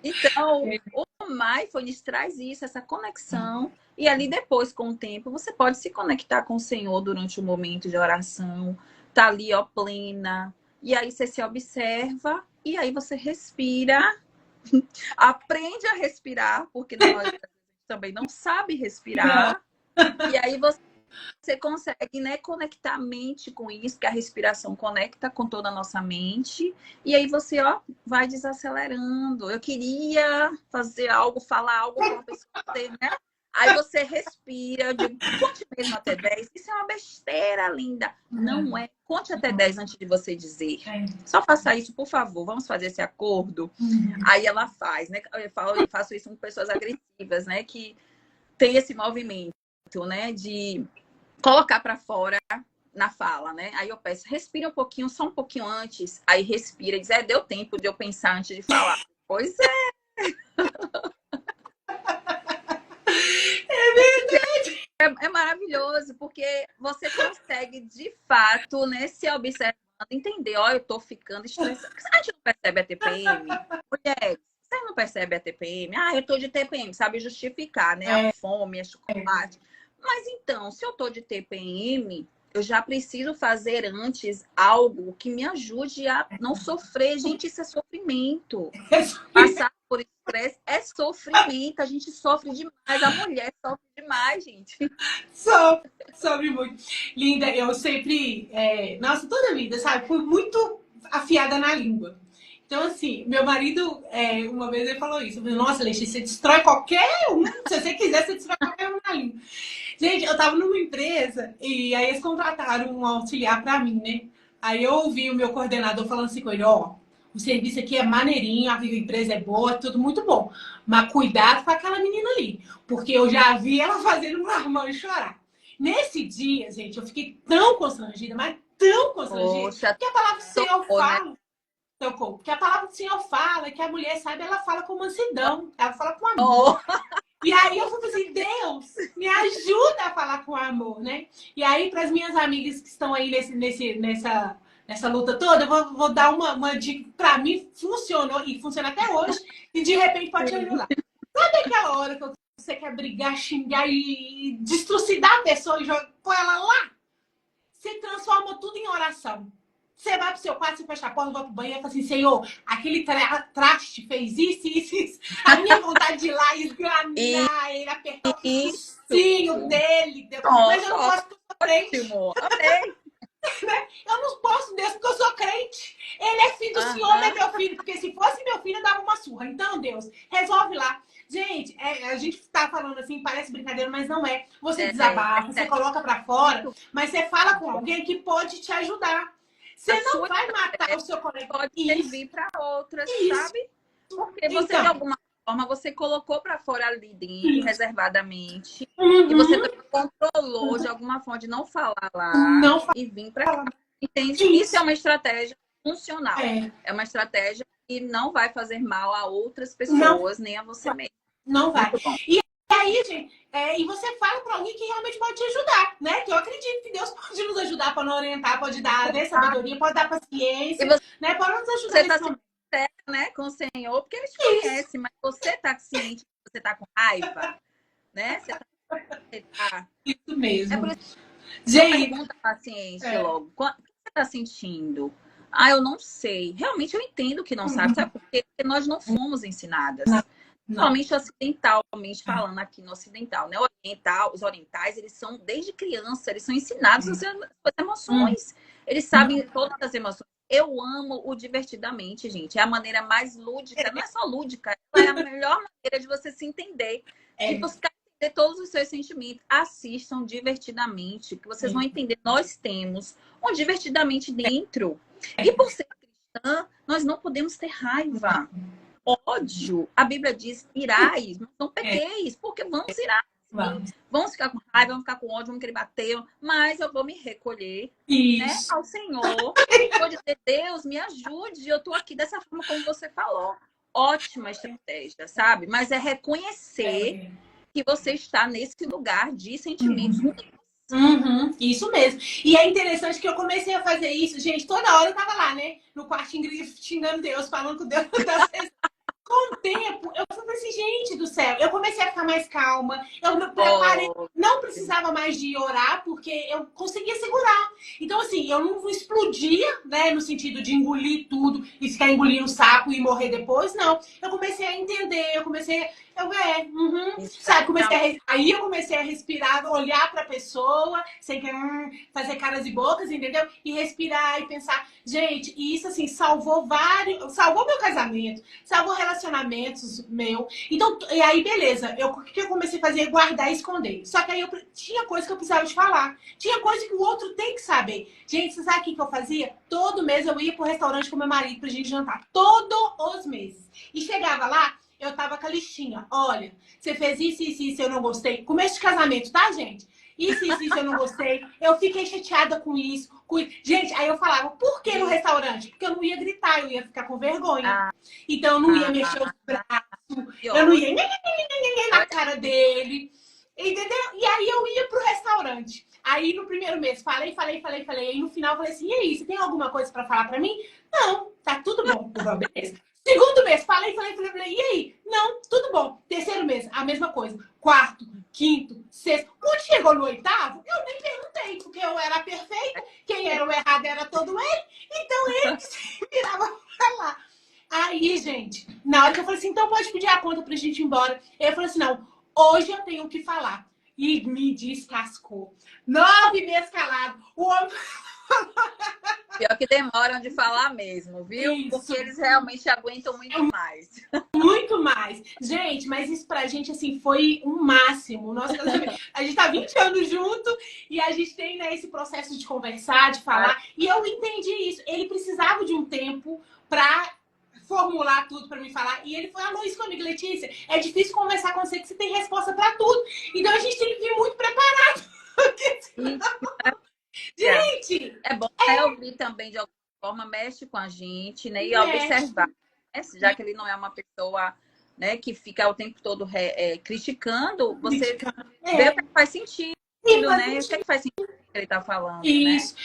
Então, o mindfulness traz isso, essa conexão, e ali depois, com o tempo, você pode se conectar com o Senhor durante o momento de oração, tá ali, ó, plena, e aí você se observa, e aí você respira, aprende a respirar, porque na maioria das vezes também não sabe respirar, e aí você consegue, né, conectar a mente com isso, que a respiração conecta com toda a nossa mente. E aí você, ó, vai desacelerando. Eu queria fazer algo, falar algo com a pessoa, né? Aí você respira, eu digo, conte mesmo até 10. Isso é uma besteira, linda. Não é. Conte até 10 antes de você dizer. Só faça isso, por favor. Vamos fazer esse acordo? Aí ela faz, né? Eu faço isso com pessoas agressivas, né? Que tem esse movimento, né? De colocar para fora na fala, né? Aí eu peço, respira um pouquinho, só um pouquinho antes. Aí respira e diz, deu tempo de eu pensar antes de falar. Pois é. É verdade. É maravilhoso, porque você consegue, de fato, né, se observando, entender, ó, eu tô ficando estressada. A gente não percebe a TPM? Mulheres, você não percebe a TPM? Ah, eu tô de TPM, sabe justificar, né? A fome, a chocolate. Mas então, se eu tô de TPM, eu já preciso fazer antes algo que me ajude a não sofrer. Gente, isso é sofrimento. Passar por estresse é sofrimento. A gente sofre demais. A mulher sofre demais, gente. Sofre muito. Linda, eu sempre, nossa, toda a vida, sabe? Fui muito afiada na língua. Então, assim, meu marido, uma vez ele falou isso. Eu falei, nossa, Letícia, você destrói qualquer um. Se você quiser, você destrói qualquer um na língua. Gente, eu tava numa empresa e aí eles contrataram um auxiliar pra mim, né? Aí eu ouvi o meu coordenador falando assim com ele, ó, o serviço aqui é maneirinho, a empresa é boa, tudo muito bom. Mas cuidado com aquela menina ali, porque eu já vi ela fazendo uma irmã chorar. Nesse dia, gente, eu fiquei tão constrangida, mas tão constrangida, Poxa, que a palavra do Senhor tocou, né? fala, porque a palavra do Senhor fala que a mulher, sabe, ela fala com mansidão, ela fala com amor. Oh, E aí eu falei assim, Deus, me ajuda a falar com amor, né? E aí, para as minhas amigas que estão aí nessa luta toda, eu vou dar uma dica que para mim funcionou e funciona até hoje, e de repente pode te ajudar. Sabe aquela hora que você quer brigar, xingar e destrucidar a pessoa e pôr ela lá? Você transforma tudo em oração. Você vai pro seu quarto, você fecha a porta, vai pro banheiro e fala assim, Senhor, aquele traste fez isso. A minha vontade de ir lá e esganar ele, apertar o pescocinho dele. Mas eu não posso porque eu sou crente. ótimo. Amei. Eu não posso Deus porque eu sou crente. Ele é filho do Senhor, não é meu filho. Porque se fosse meu filho, eu dava uma surra. Então, Deus, resolve lá. Gente, a gente tá falando assim, parece brincadeira, mas não é. Você desabafa, você coloca pra fora, mas você fala com alguém que pode te ajudar. Você não vai matar o seu colega. Pode servir para outras, Isso. sabe? Porque você, de alguma forma, você colocou para fora ali dentro, reservadamente, e você controlou de alguma forma de não falar lá e vir para cá. Entende? Isso é uma estratégia funcional. É uma estratégia que não vai fazer mal a outras pessoas, nem a você mesmo. Não vai. E aí, gente, e você fala para alguém que realmente pode te ajudar, né? Que eu acredito que Deus pode nos ajudar, pode nos orientar, pode dar sabedoria, pode dar paciência, né? Pode nos ajudar. Você está sincero, né, com o Senhor, porque Ele te conhece, mas você está ciente, você está com raiva, né? Você tá... Isso mesmo. É por isso que gente, pergunta a paciente logo. O que você está sentindo? Ah, eu não sei. Realmente eu entendo que não sabe, sabe por quê? Porque nós não fomos ensinadas. Somente ocidentalmente falando aqui no ocidental, né? Os orientais, eles são, desde criança, eles são ensinados as emoções. Eles sabem todas as emoções. Eu amo o divertidamente, gente. É a maneira mais lúdica. Não é só lúdica, é a melhor maneira de você se entender. De buscar entender todos os seus sentimentos. Assistam divertidamente, que vocês vão entender. Nós temos um divertidamente dentro. E por ser cristã, nós não podemos ter raiva. Ódio, a Bíblia diz, irais, não pequeis, porque vamos irar. Vamos ficar com raiva, vamos ficar com ódio, vamos querer bater, mas eu vou me recolher, né, ao Senhor. Vou dizer, Deus, me ajude, eu tô aqui dessa forma como você falou. Ótima estratégia, sabe? Mas é reconhecer que você está nesse lugar de sentimentos ruins. Isso mesmo. E é interessante que eu comecei a fazer isso, gente, toda hora eu tava lá, né, no quartinho xingando Deus, falando com Deus. Com o tempo, eu falei assim, gente do céu, eu comecei a ficar mais calma, eu me preparei, não precisava mais de orar, porque eu conseguia segurar. Então, assim, eu não explodia, né, no sentido de engolir tudo e ficar engolindo o sapo e morrer depois, não. Eu comecei a entender, sabe, aí eu comecei a respirar, olhar pra pessoa, sem querer fazer caras e bocas, entendeu? E respirar e pensar, gente, e isso, assim, salvou meu casamento, salvou relacionamentos meu. Então, e aí, beleza, o que eu comecei a fazer? Guardar e esconder. Só que aí tinha coisa que eu precisava de falar. Tinha coisa que o outro tem que saber. Gente, você sabe o que eu fazia? Todo mês eu ia pro restaurante com meu marido pra gente jantar. Todos os meses. E chegava lá, eu tava com a listinha. Olha, você fez isso, eu não gostei. Começo de casamento, tá, gente? Isso, eu não gostei. Eu fiquei chateada com isso. Gente, aí eu falava, por que no restaurante? Porque eu não ia gritar, eu ia ficar com vergonha. Então eu não ia mexer os braços, eu não ia na cara dele. Entendeu? E aí eu ia pro restaurante. Aí no primeiro mês, falei. Aí no final eu falei assim, e aí, você tem alguma coisa pra falar pra mim? Não, tá tudo bom. Beleza. Segundo mês, falei. E aí? Não, tudo bom. Terceiro mês, a mesma coisa. Quarto, quinto, sexto. Quando chegou no oitavo, eu nem perguntei, porque eu era perfeita. Quem era o errado era todo ele. Então ele se virava pra lá. Aí, gente, na hora que eu falei assim, então pode pedir a conta pra gente ir embora. Ele falou assim, não, hoje eu tenho o que falar. E me descascou. 9 meses calado. O homem... Pior que demoram de falar mesmo, viu? Isso. Porque eles realmente aguentam muito mais. Muito mais. Gente, mas isso pra gente, assim, foi um máximo. Nossa, a gente tá 20 anos junto e a gente tem, né, esse processo de conversar, de falar. E eu entendi isso. Ele precisava de um tempo pra formular tudo para me falar. E ele falou isso comigo, Letícia, é difícil conversar com você que você tem resposta para tudo. Então a gente tem que vir muito preparado. Gente! É bom ouvir também de alguma forma, mexe com a gente, né? E observar, né? Já que ele não é uma pessoa, né, que fica o tempo todo criticando, você vê o que faz sentido, né? O que faz sentido que ele está falando, isso. Né?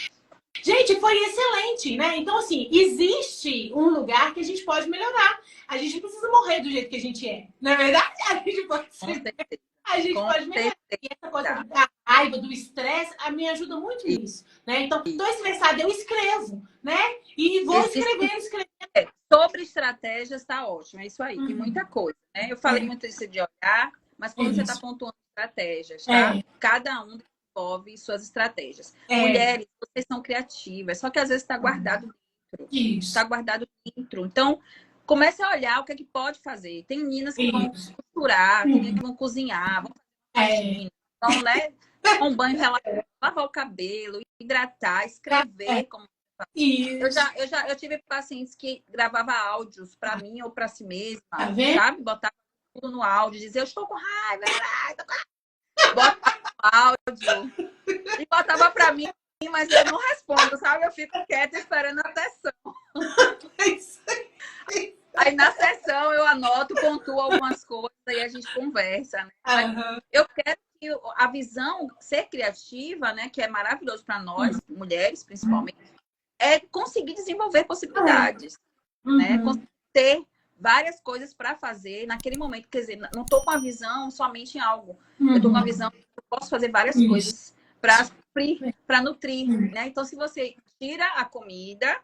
Gente, foi excelente, né? Então, assim, existe um lugar que a gente pode melhorar. A gente não precisa morrer do jeito que a gente é. Não é verdade? A gente pode pode melhorar. E essa coisa da raiva, do estresse, me ajuda muito nisso. Né? Então, estou estressada, eu escrevo, né? E vou escrevendo. Sobre estratégias, tá ótimo. É isso aí, tem muita coisa, né? Eu falei muito isso de olhar, mas quando você está pontuando estratégias, tá? Cada um desenvolve suas estratégias. Mulheres, vocês são criativas, só que às vezes está guardado dentro. Está guardado dentro. Então, comece a olhar o que é que pode fazer. Tem meninas que vão costurar, tem meninas que vão cozinhar, vão fazer vão, né? Com banho relaxado, lavar o cabelo, hidratar, escrever, como eu tive pacientes que gravavam áudios para mim ou para si mesma, sabe? Botava tudo no áudio, dizia, eu estou com raiva, botava no áudio e botava para mim, mas eu não respondo, sabe? Eu fico quieta esperando a sessão. Aí na sessão eu anoto, pontuo algumas coisas e a gente conversa, né? Eu quero que a visão, ser criativa, né, que é maravilhoso para nós, mulheres principalmente, é conseguir desenvolver possibilidades, né? Conseguir ter várias coisas para fazer naquele momento. Quer dizer, não estou com a visão somente em algo. Eu estou com a visão que eu posso fazer várias coisas para nutrir, né? Então, se você tira a comida,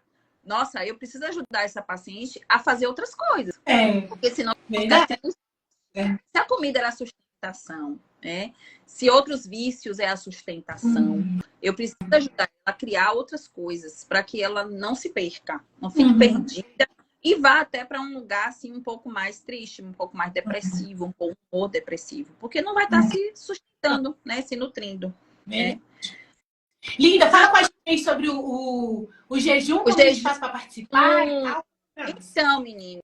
nossa, eu preciso ajudar essa paciente a fazer outras coisas. Porque senão se a comida era a sustentação, né? Se outros vícios é a sustentação, eu preciso ajudar ela a criar outras coisas para que ela não se perca, não fique perdida e vá até para um lugar assim um pouco mais triste, um pouco mais depressivo, um pouco depressivo, porque não vai estar se sustentando, né? Se nutrindo. Né? Linda, fala com a gente sobre o jejum, como a gente faz para participar e tal. Então, menina,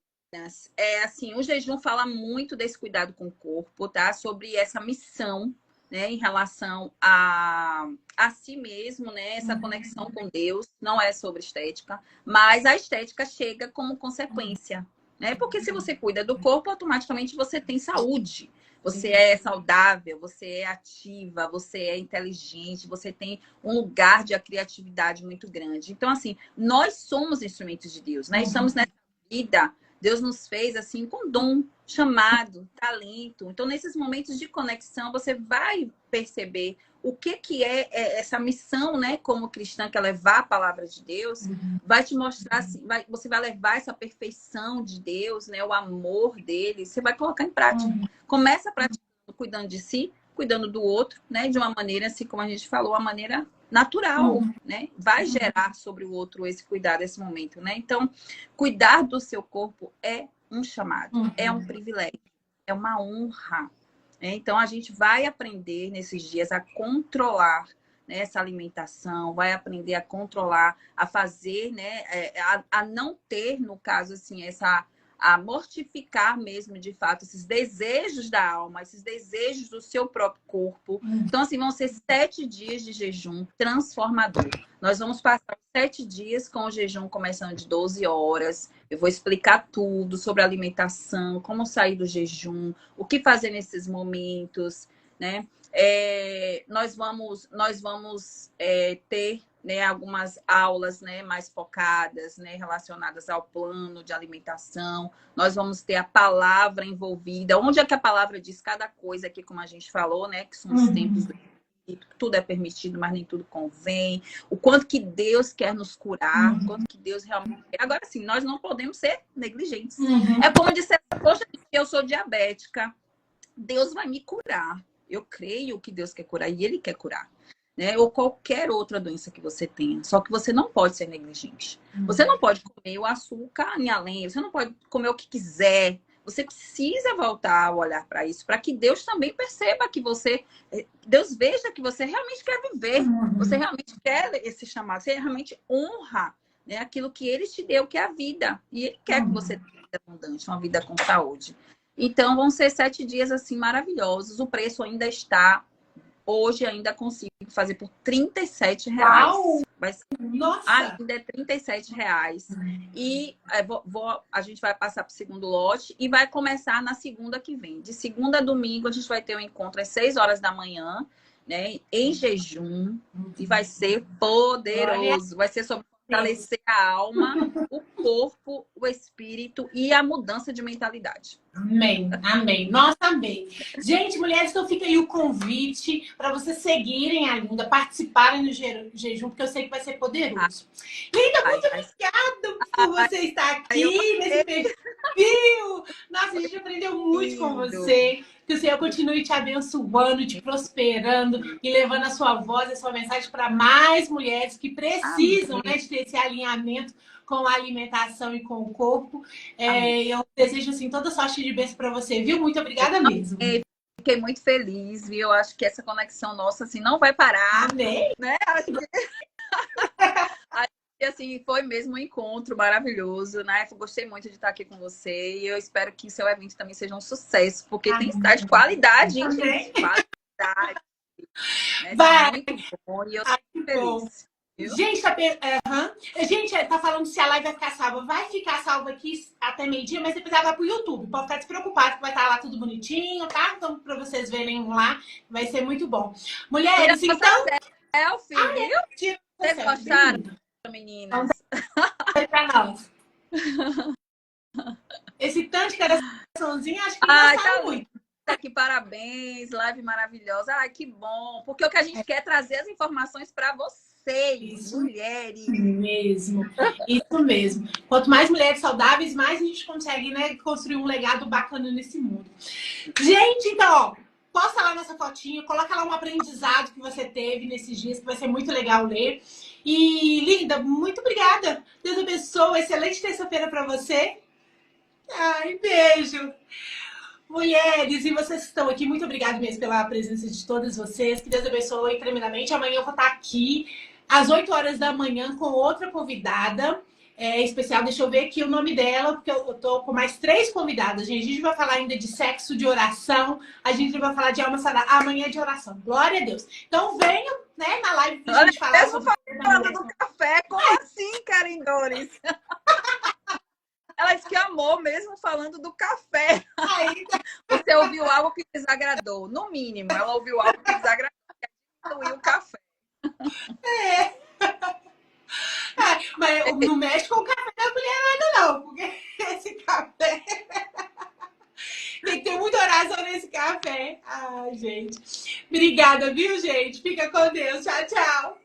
assim, o jejum fala muito desse cuidado com o corpo, tá? Sobre essa missão, né, em relação a si mesmo, né? Essa conexão com Deus, não é sobre estética, mas a estética chega como consequência, né? Porque se você cuida do corpo, automaticamente você tem saúde. Você é saudável, você é ativa, você é inteligente, você tem um lugar de criatividade muito grande. Então, assim, nós somos instrumentos de Deus, né? Estamos nessa vida, Deus nos fez assim com dom, chamado, talento. Então, nesses momentos de conexão, você vai perceber o que é essa missão, né? Como cristã, que é levar a palavra de Deus, vai te mostrar, assim, você vai levar essa perfeição de Deus, né? O amor dele, você vai colocar em prática. Começa praticando, cuidando de si, cuidando do outro, né? De uma maneira, assim como a gente falou, uma maneira natural, né? Vai gerar sobre o outro esse cuidado, esse momento, né? Então, cuidar do seu corpo é um chamado, é um privilégio, é uma honra. Né? Então, a gente vai aprender nesses dias a controlar, né, essa alimentação, vai aprender a controlar, a fazer, né? A não ter, no caso, assim, a mortificar mesmo, de fato, esses desejos da alma, esses desejos do seu próprio corpo. Então, assim, vão ser 7 dias de jejum transformador. Nós vamos passar 7 dias com o jejum começando de 12 horas. Eu vou explicar tudo sobre alimentação, como sair do jejum, o que fazer nesses momentos, né? Nós vamos ter, né, algumas aulas, né, mais focadas, né, relacionadas ao plano de alimentação. Nós vamos ter a palavra envolvida. Onde é que a palavra diz cada coisa aqui, como a gente falou, né, que são os tempos do tudo é permitido, mas nem tudo convém. O quanto que Deus quer nos curar, o quanto que Deus realmente quer. Agora, sim, nós não podemos ser negligentes. É como disser, poxa, eu sou diabética, Deus vai me curar. Eu creio que Deus quer curar e Ele quer curar. Né? Ou qualquer outra doença que você tenha. Só que você não pode ser negligente. Você não pode comer o açúcar em além. Você não pode comer o que quiser. Você precisa voltar a olhar para isso, para que Deus também perceba que Deus veja que você realmente quer viver. Você realmente quer esse chamado. Você realmente honra, né, aquilo que ele te deu, que é a vida. E ele quer que você tenha uma vida abundante, uma vida com saúde. Então, vão ser 7 dias, assim, maravilhosos. O preço ainda está... Hoje ainda consigo fazer por R$ 37. Uau! Vai ser... Nossa! Ainda é R$ 37. E a gente vai passar para o segundo lote e vai começar na segunda que vem. De segunda a domingo, a gente vai ter um encontro às 6 horas da manhã, né? Em jejum. E vai ser poderoso. Vai ser sobre fortalecer a alma, o corpo, o espírito e a mudança de mentalidade. Amém, amém. Nossa, amém. Gente, mulheres, então fica aí o convite para vocês seguirem a Linda, participarem do jejum, porque eu sei que vai ser poderoso. Linda, muito obrigada por você estar aqui nesse perfil. Nossa, a gente aprendeu muito com você. Que o Senhor continue te abençoando, te prosperando e levando a sua voz, a sua mensagem para mais mulheres que precisam, né, de ter esse alinhamento com a alimentação e com o corpo. Eu desejo, assim, toda sorte de bênção para você, viu? Muito obrigada mesmo. Fiquei muito feliz, viu? Eu acho que essa conexão nossa, assim, não vai parar. Amém. Né? Assim, foi mesmo um encontro maravilhoso, né? Eu gostei muito de estar aqui com você e eu espero que seu evento também seja um sucesso, porque tem que estar de qualidade, hein, gente? Qualidade. Né? Vai. Muito bom e eu tô feliz. Gente, gente, tá falando se a live vai ficar salva. Vai ficar salva aqui até meio-dia, mas depois ela vai pro YouTube. Pode ficar despreocupado que vai estar lá tudo bonitinho, tá? Então, pra vocês verem lá, vai ser muito bom. Mulheres, então... Selfie, viu? Vocês gostaram, meninas? Pra nós. Esse tanto de coraçãozinho, acho que não gostaram muito. Aqui, parabéns, live maravilhosa. Ai, que bom. Porque o que a gente quer é trazer as informações para vocês, isso mulheres. Isso mesmo. Quanto mais mulheres saudáveis, mais a gente consegue, né, construir um legado bacana nesse mundo. Gente, então, ó, posta lá nossa fotinha, coloca lá um aprendizado que você teve nesses dias, que vai ser muito legal ler. E, linda, muito obrigada. Deus abençoe. Excelente terça-feira para você. Ai, beijo. Mulheres, e vocês que estão aqui, muito obrigada mesmo pela presença de todas vocês. Que Deus abençoe tremendamente. Amanhã eu vou estar aqui às 8 horas da manhã com outra convidada especial. Deixa eu ver aqui o nome dela, porque eu tô com mais 3 convidadas. Gente, a gente vai falar ainda de sexo, de oração. A gente vai falar de alma sarada. Amanhã é de oração. Glória a Deus. Então venham, né, na live pra gente falar sobre... falando do café. Como assim, Karen Dores? Ela exclamou mesmo falando do café. Você ouviu algo que desagradou. No mínimo, ela ouviu algo que desagradou. E o café. Mas não mexe com o café da mulherada, não. Porque esse café... Tem que ter muita oração nesse café. Ai, gente. Obrigada, viu, gente? Fica com Deus. Tchau, tchau.